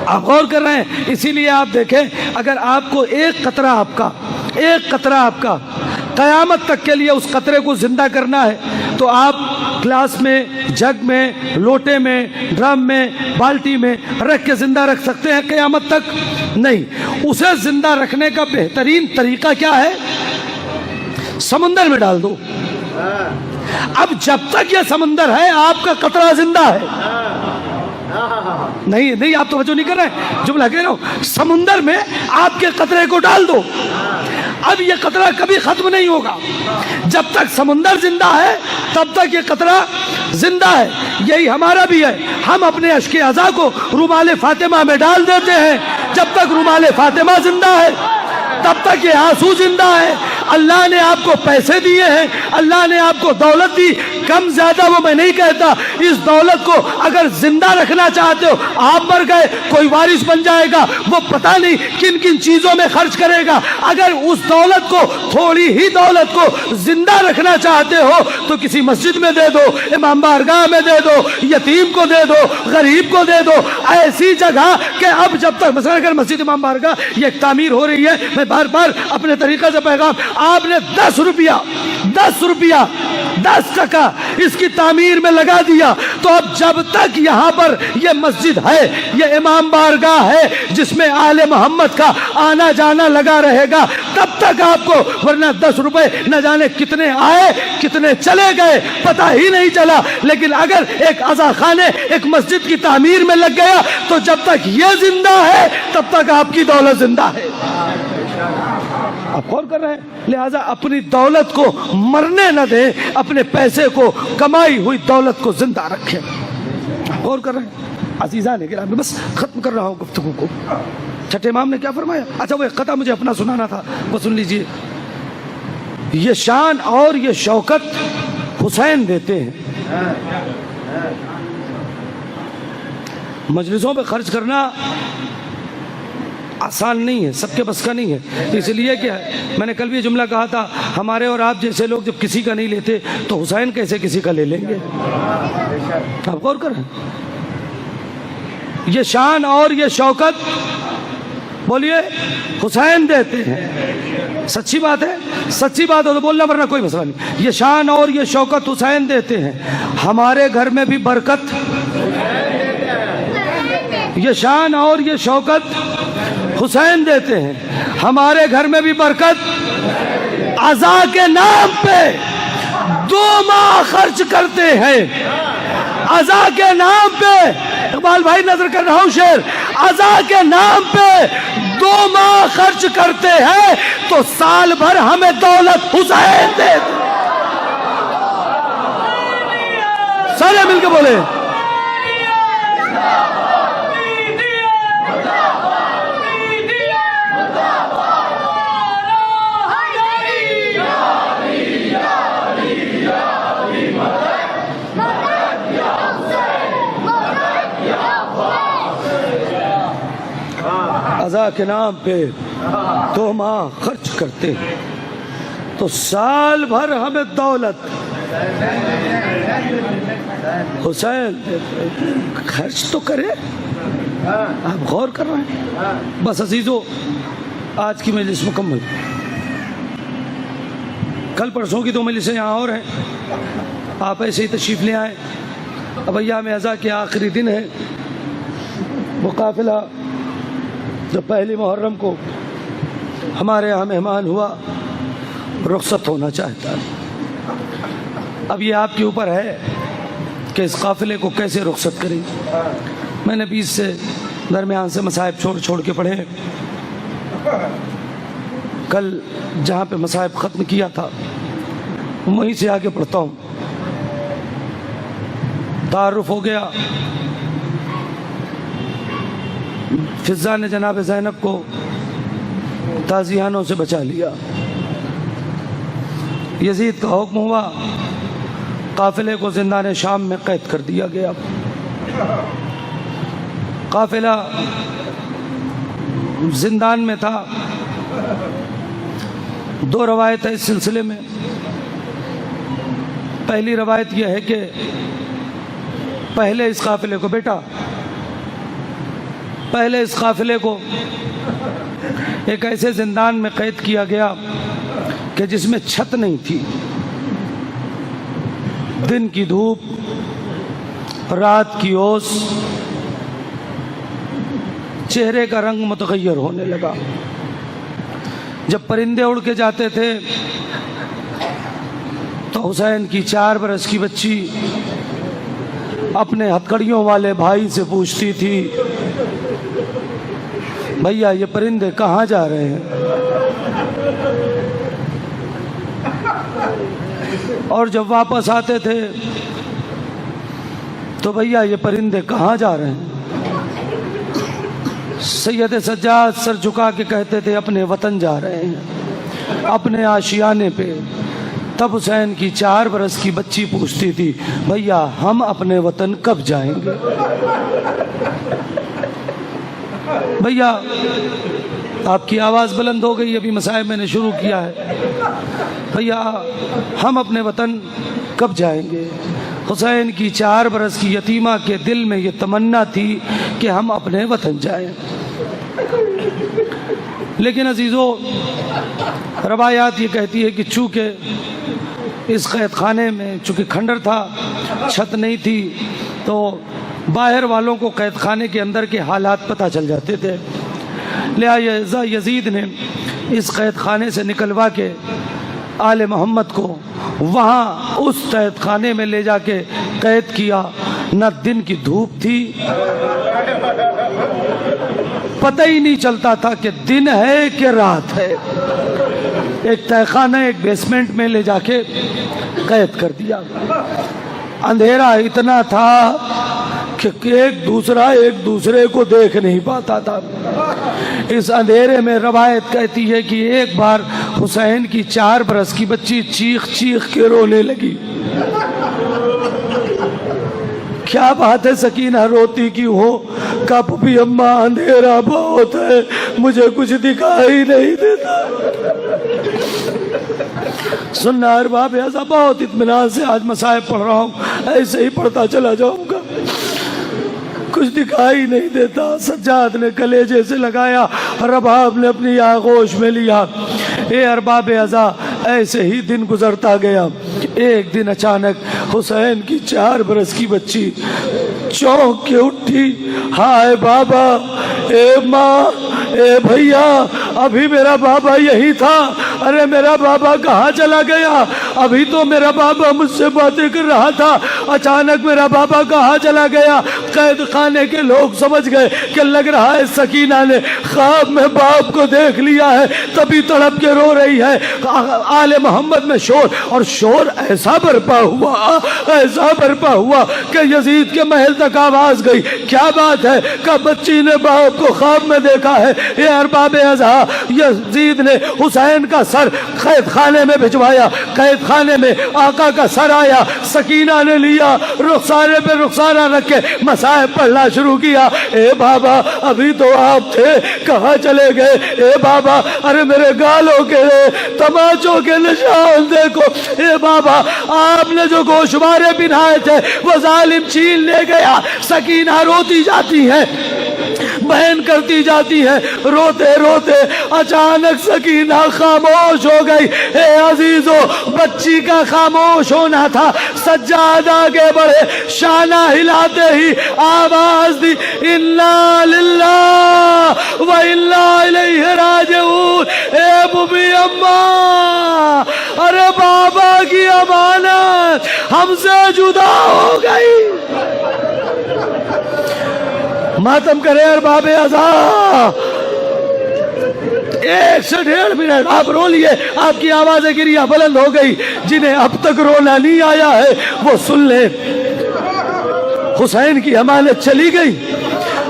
आप गौर कर रहे हैं? इसीलिए आप देखें, अगर आपको एक कतरा आपका क़यामत तक के लिए उस कतरे को जिंदा करना है तो आप ग्लास में, जग में, लोटे में, ड्रम में, बाल्टी में रख के जिंदा रख सकते हैं क़यामत तक? नहीं। उसे जिंदा रखने का बेहतरीन तरीका क्या है? समुंदर में डाल दो। अब जब तक यह समुंदर है आपका कतरा जिंदा है। नहीं, आप तवज्जो नहीं कर रहे, जुमला कह रहा हूं। समुंदर में आपके कतरे को डाल दो, अब ये कतरा कभी खत्म नहीं होगा। जब तक समुंदर जिंदा है तब तक ये कतरा जिंदा है। यही हमारा भी है, हम अपने अश्के अज़ा को रुमाल फातिमा में डाल देते हैं। जब तक रुमाल फातिमा जिंदा है तब तक ये आंसू जिंदा है। अल्लाह ने आपको पैसे दिए हैं, अल्लाह ने आपको दौलत दी, कम ज्यादा वो मैं नहीं कहता। इस दौलत को अगर जिंदा रखना चाहते हो, आप मर गए कोई वारिस बन जाएगा, वो पता नहीं किन किन चीजों में खर्च करेगा। अगर उस दौलत को, थोड़ी ही दौलत को जिंदा रखना चाहते हो तो किसी मस्जिद में दे दो, इमाम बारगाह में दे दो, यतीम को दे दो, गरीब को दे दो, ऐसी जगह कि अब जब तक मसलन अगर मस्जिद इमाम बारगाह ये तामीर हो रही है, मैं बार बार अपने तरीके से पैगाम, आपने 10 रुपया 10 टका इसकी तामीर में लगा दिया तो अब जब तक यहाँ पर ये मस्जिद है, ये इमाम बारगाह है जिसमें आले मोहम्मद का आना जाना लगा रहेगा, तब तक आपको, वरना 10 रुपए न जाने कितने आए कितने चले गए पता ही नहीं चला। लेकिन अगर एक अज़ा खाने, एक मस्जिद की तामीर में लग गया तो जब तक ये जिंदा है तब तक आपकी दौलत जिंदा है। आप गौर कर रहे हैं? लिहाजा अपनी दौलत को मरने न दें, अपने पैसे को, कमाई हुई दौलत को जिंदा रखें। गौर कर रहे हैं? अजीज़ान है गिरामी, बस खत्म कर रहा हूँ गुफ्तगू को। छठे इमाम ने क्या फरमाया? अच्छा, वो एक कथा मुझे अपना सुनाना था, वो सुन लीजिए। ये शान और ये शौकत हुसैन देते हैं। मजलिसों पे खर्च करना आसान नहीं है, सबके बस का नहीं है। इसलिए कि मैंने कल भी जुमला कहा था, हमारे और आप जैसे लोग जब किसी का नहीं लेते तो हुसैन कैसे किसी का ले लेंगे? आप गौर करें। ये शान और ये शौकत, बोलिए, हुसैन देते हैं। सच्ची बात है, सच्ची बात हो तो बोलना, वरना कोई मसला नहीं। ये शान और ये शौकत हुसैन देते हैं। हमारे घर में भी बरकत, ये शान और ये शौकत हुसैन देते हैं। हमारे घर में भी बरकत, अज़ा के नाम पे 2 माह खर्च करते हैं। अज़ा के नाम पे, इकबाल भाई नजर कर रहा हूं शेर, अज़ा के नाम पे 2 माह खर्च करते हैं तो साल भर हमें दौलत हुसैन दे। सारे मिलकर बोले, अज़ा के नाम पे 2 माह खर्च करते हैं तो साल भर हमें दौलत हुसैन खर्च तो करे। आप गौर कर रहे हैं? बस अजीजों, आज की मजलिस मुकम्मल। कल परसों की तो मजलिसें यहाँ और हैं, आप ऐसे ही तशरीफ़ ले आए। अब अय्याम अज़ा के आखिरी दिन है। वो काफ़िला जो पहली मुहर्रम को हमारे यहाँ मेहमान हुआ, रुखसत होना चाहता है। अब ये आपके ऊपर है कि इस काफ़िले को कैसे रुखसत करें। मैंने 20 से दरमियान से मसाइब छोड़ के पढ़े। कल जहाँ पे मसाइब ख़त्म किया था वहीं से आगे पढ़ता हूँ। तारुफ हो गया। फिज़ा ने जनाब ज़ैनब को ताज़ियानों से बचा लिया। यजीद का हुक्म हुआ, काफ़िले को ज़िंदान शाम में कैद कर दिया गया। काफ़िला जिंदान में था। 2 रवायत है इस सिलसिले में। पहली रवायत यह है कि पहले इस काफ़िले को एक ऐसे जिंदान में कैद किया गया कि जिसमें छत नहीं थी। दिन की धूप, रात की ओस, चेहरे का रंग मुतगय्यर होने लगा। जब परिंदे उड़ के जाते थे तो हुसैन की 4 बरस की बच्ची अपने हथकड़ियों वाले भाई से पूछती थी, भैया ये परिंदे कहाँ जा रहे हैं? और जब वापस आते थे तो भैया ये परिंदे कहाँ जा रहे हैं? सैयद सज्जाद सर झुका के कहते थे, अपने वतन जा रहे हैं, अपने आशियाने पे। तब हुसैन की 4 बरस की बच्ची पूछती थी, भैया हम अपने वतन कब जाएंगे? भैया आपकी आवाज़ बुलंद हो गई, अभी मसाइब मैंने शुरू किया है। भैया हम अपने वतन कब जाएंगे? हुसैन की 4 बरस की यतीमा के दिल में ये तमन्ना थी कि हम अपने वतन जाएं। लेकिन अजीज़ों, रवायात ये कहती है कि चूँकि इस कैद खाने में चूँकि खंडर था, छत नहीं थी, तो बाहर वालों को कैद खाने के अंदर के हालात पता चल जाते थे। लिहाजा यजीद ने इस कैद खाने से निकलवा के आले मोहम्मद को वहाँ उस कैद खाने में ले जाके कैद किया। न दिन की धूप थी, पता ही नहीं चलता था कि दिन है कि रात है। एक तहखाना, एक बेसमेंट में ले जाके कैद कर दिया। अंधेरा इतना था कि एक दूसरे को देख नहीं पाता था। इस अंधेरे में रवायत कहती है कि एक बार हुसैन की 4 बरस की बच्ची चीख चीख के रोने लगी। क्या बात है सकीना, रोती क्यों हो? कब भी अम्मा अंधेरा बहुत है, मुझे कुछ दिखाई नहीं देता। सुनना अरबाब ऐसा, बहुत इत्मीनान से आज मसाइब पढ़ रहा हूँ, ऐसे ही पढ़ता चला जाऊंगा, कुछ दिखाई नहीं देता। सज्जाद ने कलेजे से लगाया, रबाब ने अपनी आगोश में लिया। ए अरबाब अज़ा, ऐसे ही दिन गुजरता गया। एक दिन अचानक हुसैन की 4 बरस की बच्ची चौंक के उठी, हाय बाबा, ए माँ, ए भैया, अभी मेरा बाबा यही था। अरे मेरा बाबा कहाँ चला गया? अभी तो मेरा बाबा मुझसे बातें कर रहा था, अचानक मेरा बाबा कहाँ चला गया? कैद खाने के लोग समझ गए कि लग रहा है सकीना ने ख्वाब में बाप को देख लिया है, तभी तड़प के रो रही है। आले मोहम्मद में शोर, और शोर ऐसा बरपा हुआ कि यजीद के महल तक आवाज गई। क्या बात है? कि बच्ची ने बाप को ख्वाब में देखा है। ये अरबाब अज़ा, यजीद ने हुसैन का सर कैद खाने में भिजवाया। कैद खाने में आका का सर आया, सकीना ने लिया, रुखसारे पे रुखसारा रख के मसाइब पढ़ना शुरू किया। ए बाबा, अभी तो आप थे, कहाँ चले गए? ए बाबा, अरे मेरे गालों के तमाचों के निशान देखो। ए बाबा, आपने जो गोशवारे पिन्हाए थे वो जालिम छीन ले गया। सकीना रोती जाती है, बहन करती जाती है। रोते रोते अचानक सकीना खामोश हो गई। हे अजीजो, बच्ची का खामोश होना था। सज्जाद आगे बढ़े, शाना हिलाते ही आवाज दी, इन्ना लिल्लाह व इन्ना इलैहि राजिऊन। ए बुबी अम्मा, अरे बाबा की अमानत हमसे जुदा हो गई। मातम करे अरबाब अज़ा। 1 से 1.5 मिनट आप रो लिए, आपकी आवाज़ें गिरिया बुलंद हो गई। जिन्हें अब तक रोना नहीं आया है वो सुन ले। हुसैन की अमानत चली गई।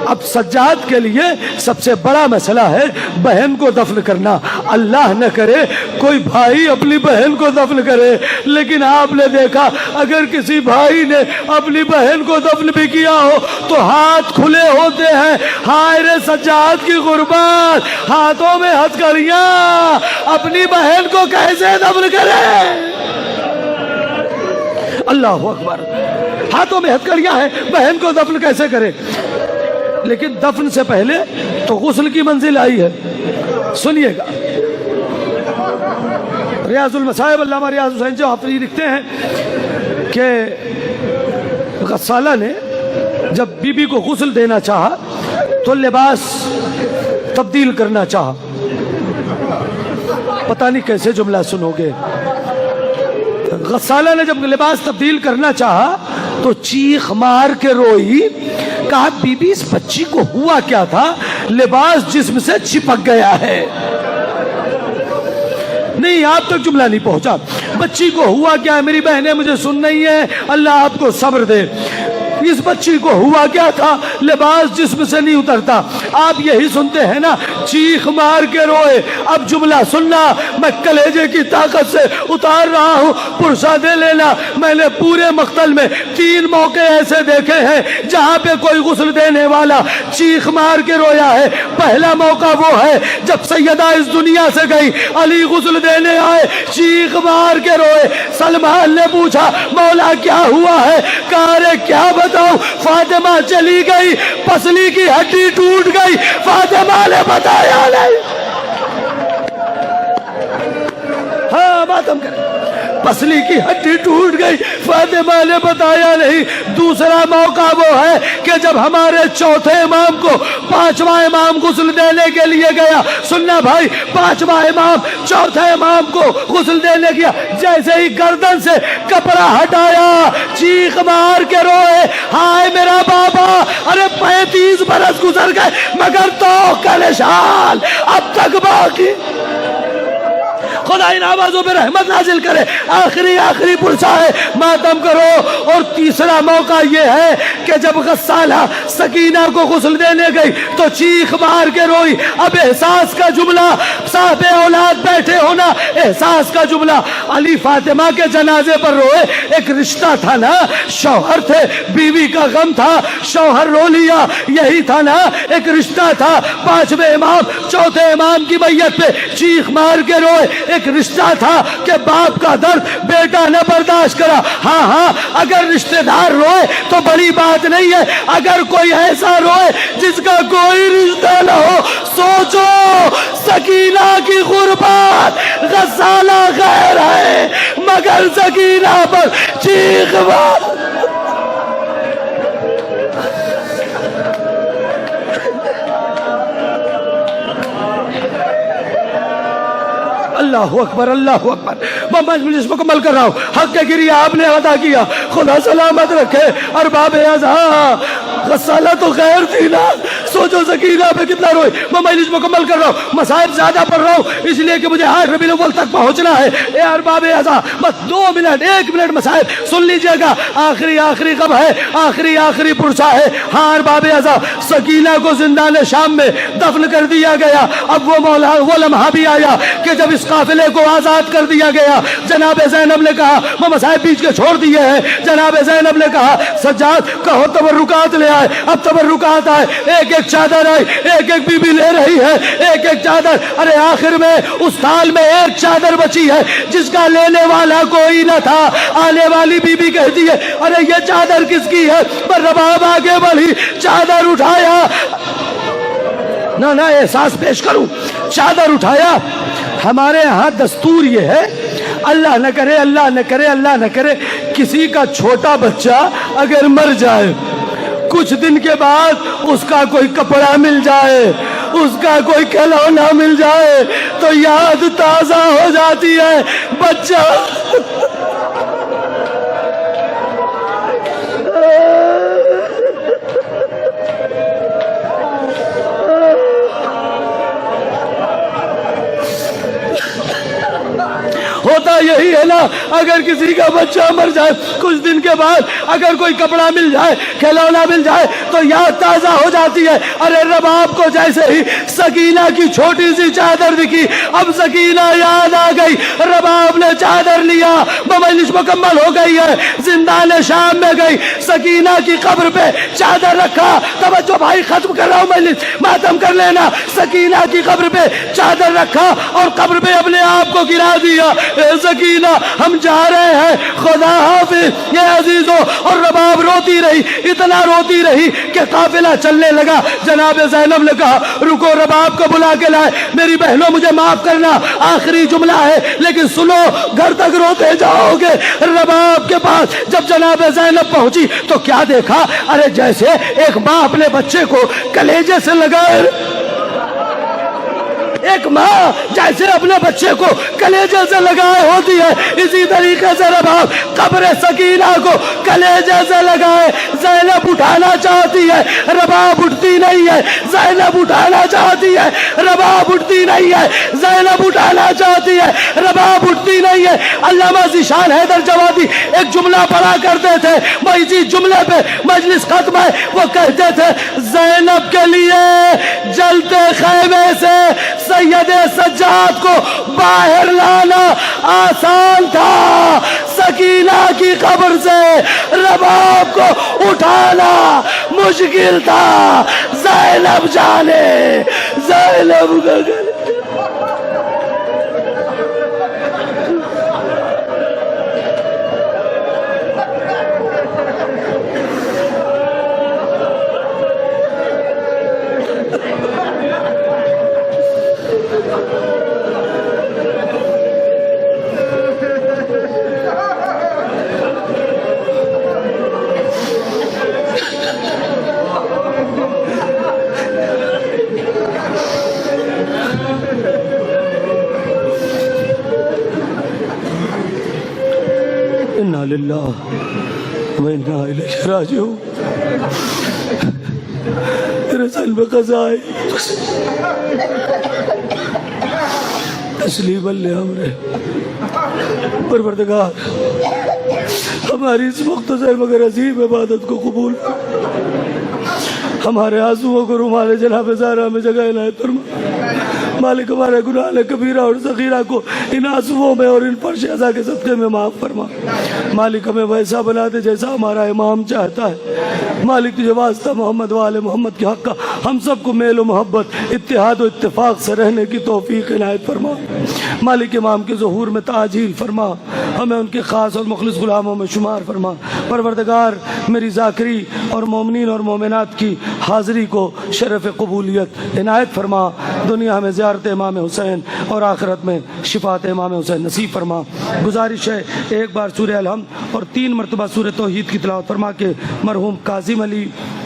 अब सज्जाद के लिए सबसे बड़ा मसला है बहन को दफन करना। अल्लाह न करे कोई भाई अपनी बहन को दफन करे, लेकिन आपने देखा अगर किसी भाई ने अपनी बहन को दफन भी किया हो तो हाथ खुले होते हैं। हाय रे सज्जाद की गुर्बत, हाथों में हथकड़ियां, अपनी बहन को कैसे दफन करे। अल्लाह अकबर, हाथों में हथकड़ियां हैं, बहन को दफन कैसे करे। लेकिन दफन से पहले तो गुस्ल की मंजिल आई है। सुनिएगा, रियाजुल मसाइब अल्लामा रियाज हुसैन जो आप लिखते हैं कि गस्साला ने जब बीबी को गुस्ल देना चाहा तो लिबास तब्दील करना चाहा। पता नहीं कैसे जुमला सुनोगे। गस्साला ने जब लिबास तब्दील करना चाहा तो चीख मार के रोई। कहा, बीबी इस बच्ची को हुआ क्या था, लिबास जिस्म से चिपक गया है। नहीं, आप तक जुमला नहीं पहुंचा। बच्ची को हुआ क्या है, मेरी बहनें मुझे सुन नहीं है, अल्लाह आपको सब्र दे। इस बच्ची को हुआ क्या था, लिबास जिस्म से नहीं उतरता। आप यही सुनते हैं ना, चीख मार के रोए। अब जुमला सुनना, मैं कलेजे की ताकत से उतार रहा हूं, पुरसा दे लेना। मैंने पूरे मख्तल में 3 मौके ऐसे देखे हैं जहां पे कोई गुस्ल देने वाला चीख मार के रोया है। पहला मौका वो है जब सैयदा इस दुनिया से गई, अली गुस्ल देने आए, चीख मार के रोए। सलमान ने पूछा, मौला क्या हुआ है। कहा, रे क्या बताऊं, फातिमा चली गई, पसली की हड्डी टूट गई, फातिमा ने बताया नहीं। हाँ, बात हम करें, पसली की हड्डी टूट गई, फातिमा ने बताया नहीं। दूसरा मौका वो है कि जब हमारे चौथे इमाम को 5वां इमाम गुस्ल देने के लिए गया। सुनना भाई, 5वां इमाम चौथे इमाम को गुस्ल देने गया, जैसे ही गर्दन से कपड़ा हटाया, चीख मार के रोए, हाय मेरा बाबा। अरे 35 बरस गुजर गए मगर तो का निशान अब तक बाकी। खुदा इन आवाजों पे रहमत नाजिल करे। आखिरी पुरसा है, मातम करो। और तीसरा मौका ये है कि जब गस्साला सकीना को गुस्ल देने गई तो चीख मार के रोई। अब एहसास का जुमला, साहब औलाद बैठे होना, एहसास का जुमला। अली फातिमा के जनाजे पर रोए। एक रिश्ता था ना, शौहर थे, बीवी का गम था, शौहर रो लिया, यही था ना, एक रिश्ता था। 5वें इमाम चौथे इमाम की मैयत पे चीख मार के रोए। एक रिश्ता था कि बाप का दर्द बेटा न बर्दाश्त करा। हाँ, अगर रिश्तेदार रोए तो बड़ी बात नहीं है, अगर कोई ऐसा रोए जिसका कोई रिश्ता न हो। सोचो, सकीना की गुर्बत, गस्साला गैर है मगर सकीना पर चीख मार। अल्लाह अकबर, अल्लाह अकबर। मैं मजलिस मुकम्मल कर रहा हूँ। हक के गिरिया आपने अदा किया, खुदा सलामत रखे। अरबाब अज़ा, गस्साला तो खैर थी ना, सोचो सकीना पे कितना रोई। मैं मजलिस मुकम्मल कर रहा हूँ, मसाइब ज्यादा पढ़ रहा हूँ इसलिए कि मुझे 8 रबीउल अव्वल तक पहुँचना है। ए अरबाब अज़ा, बस 2 मिनट 1 मिनट मसाइब सुन लीजिएगा। आखिरी कब है, आखिरी पुरसा है। हाँ अरबाब अज़ा, सकीना को जिंदान शाम में दफन कर दिया गया। अब वो लम्हा भी आया कि जब इस काफिले को आजाद कर दिया गया। जनाब ज़ैनब ने कहा, मैं मसाइब बीच के छोड़ दिए हैं। जनाब ज़ैनब ने कहा, सज्जाद कहो तबर्रुकात ले आए। अब तबर्रुकात आए, एक चादर आई, एक बीबी ले रही है, एक चादर। अरे आखिर में उस थाल में एक चादर बची है जिसका लेने वाला कोई न था। आने वाली बीबी कहती है, अरे ये चादर किसकी है। पर रबाब आगे बढ़ी, चादर उठाया, ना एहसास पेश करूं। चादर उठाया। हमारे यहाँ दस्तूर ये है, अल्लाह न करे, अल्लाह न करे, अल्लाह न करे, किसी का छोटा बच्चा अगर मर जाए, कुछ दिन के बाद उसका कोई कपड़ा मिल जाए, उसका कोई खिलौना मिल जाए, तो याद ताजा हो जाती है। बच्चा होता यही है ना, अगर किसी का बच्चा मर जाए, कुछ दिन के बाद अगर कोई कपड़ा मिल जाए, खिलौना मिल जाए, तो याद ताजा हो जाती है। अरे रबाब को जैसे ही सकीना की छोटी सी चादर दिखी, अब सकीना याद आ गई। रबाब ने चादर लिया, मजलिस मुकम्मल हो गई है, जिंदान शाम में गई, सकीना की कब्र पे चादर रखा। तवज्जो भाई, खत्म कर रहा हूं मजलिस, मातम कर लेना। सकीना की कब्र पे चादर रखा और कब्र पे अपने आप को गिरा दिया। सकीना हम जा रहे हैं, खुदा हाफिज ये अजीजों। और रबाब रोती रही, इतना रोती रही कि काफिला चलने लगा। जनाब ज़ैनब ने कहा, रुको, रबाब को बुला के लाए। मेरी बहनों, मुझे माफ करना, आखिरी जुमला है, लेकिन सुनो, घर तक रोते जाओगे। रबाब के पास जब जनाब ज़ैनब पहुंची तो क्या देखा? अरे जैसे एक माँ अपने बच्चे को कलेजे से लगाए, एक माँ जैसे अपने बच्चे को कलेजे से लगाए होती है, इसी तरीके से रबाब कब्र सकीना को कलेजे से लगाए। ज़ैनब उठाना चाहती है, रबाब उठती नहीं है। ज़ैनब उठाना चाहती है, रबाब उठती नहीं है। ज़ैनब उठाना चाहती है, रबाब उठती नहीं है। अल्लामा ज़ीशान हैदर जवादी एक जुमला पढ़ा करते थे, वो इसी जुमले पे मजलिस खत्म है। वो कहते थे, ज़ैनब के लिए जलते खैमे से सैयदे सज्जाद को बाहर लाना आसान था, सकीना की कब्र से रबाब को उठाना मुश्किल था। ज़ैनब जाने, ज़ैनब का गले इन्ना लिल्लाह व इन्ना इलैहि राजिऊन। तेरे सल में कज़ा आई, तस्लीम ले हमरे परवरदिगार, हमारी इस मुख्तसर मगर अजीम इबादत को कबूल, हमारे आंसुओं को रुमाल जनाब ज़हरा में जगह इनायत फरमा। मालिक, हमारे गुनाह कबीरा और सगीरा को इन आंसुओं में और इन फर्श अज़ा के सदक़े में माफ़ फरमा। मालिक, हमें वैसा बना दे जैसा हमारा इमाम चाहता है। मालिक, तुझे वास्ता मोहम्मद वाले मोहम्मद के हक़ का हम सबको मेल व मोहब्बत, इत्तेहाद व इत्तेफाक से रहने की तौफीक इनायत फरमा। मालिक, इमाम के ज़ुहूर में ताजील फरमा, हमें उनके ख़ास और मुखलिस गुलामों में शुमार फरमा। परवरदिगार, मेरी ज़ाकरी और मोमिनीन और मोमिनात की हाज़री को शरफ़ क़बूलियत इनायत फरमा। दुनिया में ज़ियारत इमाम हुसैन और आखिरत में शिफ़ात इमाम हुसैन नसीब फरमा। गुजारिश है, एक बार सूरह अलहम्द और 3 मरतबा सूरह तौहीद की तिलावत फरमा के मरहूम काजिम अली,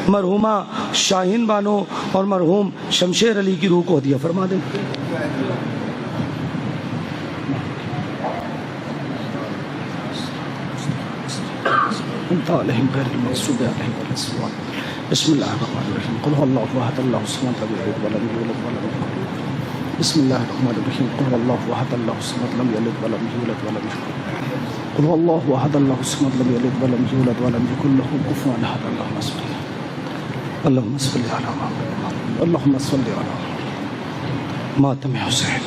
मरहूमा शाहीन बानो और मरहूम शमशेर अली की रूह को हदिया फरमा दें। बिस्मिल्लाहिर्रहमानिर्रहीम। कुल हुवल्लाहु अहद अल्लाहु Samad lam yalid walam yulad walam yakul lahu kufuwan ahad। बिस्मिल्लाहिर्रहमानिर्रहीम। कुल हुवल्लाहु अहद अल्लाहु Samad lam yalid walam yulad walam yakul lahu kufuwan ahad। कुल हुवल्लाहु अहद अल्लाहु Samad lam yalid walam yulad walam yakul lahu कुफुवन अहद। अल्लाहुम्मा सल्ली अला मुहम्मद, अल्लाहुम्मा सल्ली अला मातम हुसैन।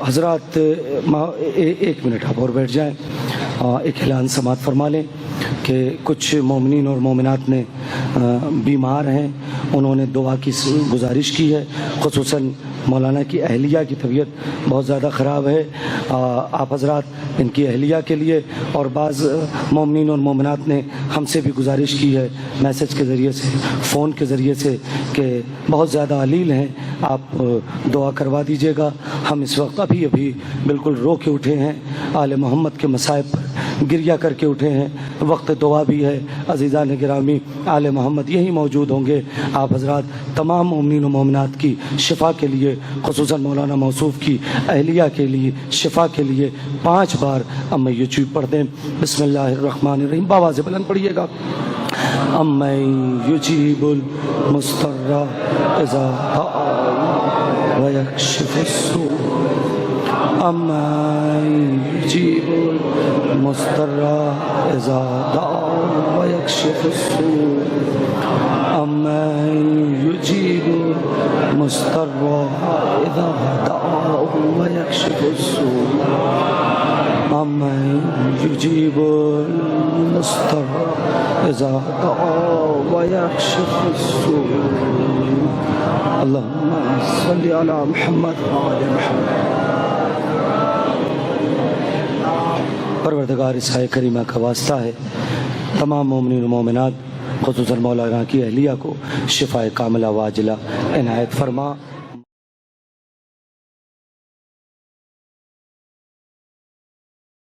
हज़रात, एक मिनट आप और बैठ जाएं। एक ऐलान समात फरमा लें कि कुछ मोमिनीन और मोमिनात ने बीमार हैं, उन्होंने दुआ की गुजारिश की है, खुसूसन मौलाना की अहलिया की तबीयत बहुत ज़्यादा ख़राब है। आप हज़रात इनकी अहलिया के लिए और बाज़ मोमिनीन और मोमिनात ने हमसे भी गुजारिश की है मैसेज के ज़रिए से, फ़ोन के ज़रिए से, कि बहुत ज़्यादा अलील हैं, आप दुआ करवा दीजिएगा। हम इस वक्त अभी बिल्कुल रो के उठे हैं, आले मोहम्मद के मसाइब पर गिरिया करके उठे हैं। वक्त दुआ भी है। अज़ीज़ान गिरामी, आले मोहम्मद यहीं मौजूद होंगे। आप हज़रात तमाम मोमिनीन और मोमिनात की शिफ़ा के लिए, ख़ुसूसन मौलाना मौसूफ़ की अहलिया के लिए शिफ़ा के लिए 5 बार अम्मा युजीब पढ़ दें। बिस्मिल्लाहिर्रहमानिर्रहीम। बाबा से बुलंद पढ़िएगा। अम्मा युजीबुल मुस्तर्रा इज़ा व यक्शिफुस्सू, अम्मा युजीबुल मुस्तर्रा इज़ा व यक्शिफुस्सू, अम्मा युजीबुल मुस्तर्रा इज़ा व यक्शिफुस्सू, अम्मा युजीबुल मुस्तर्रा इज़ा व यक्शिफुस्सू। अल्लाहुम्मा सल्लि अला मुहम्मद व आले मुहम्मद। परवरदिगार इसाए करीमा का वास्ता है, तमाम मोमिनीन और मोमिनात ख़ुसूसन मौलाना की अहलिया को शिफ़ाए कामिला वाजिला इनायत फरमा।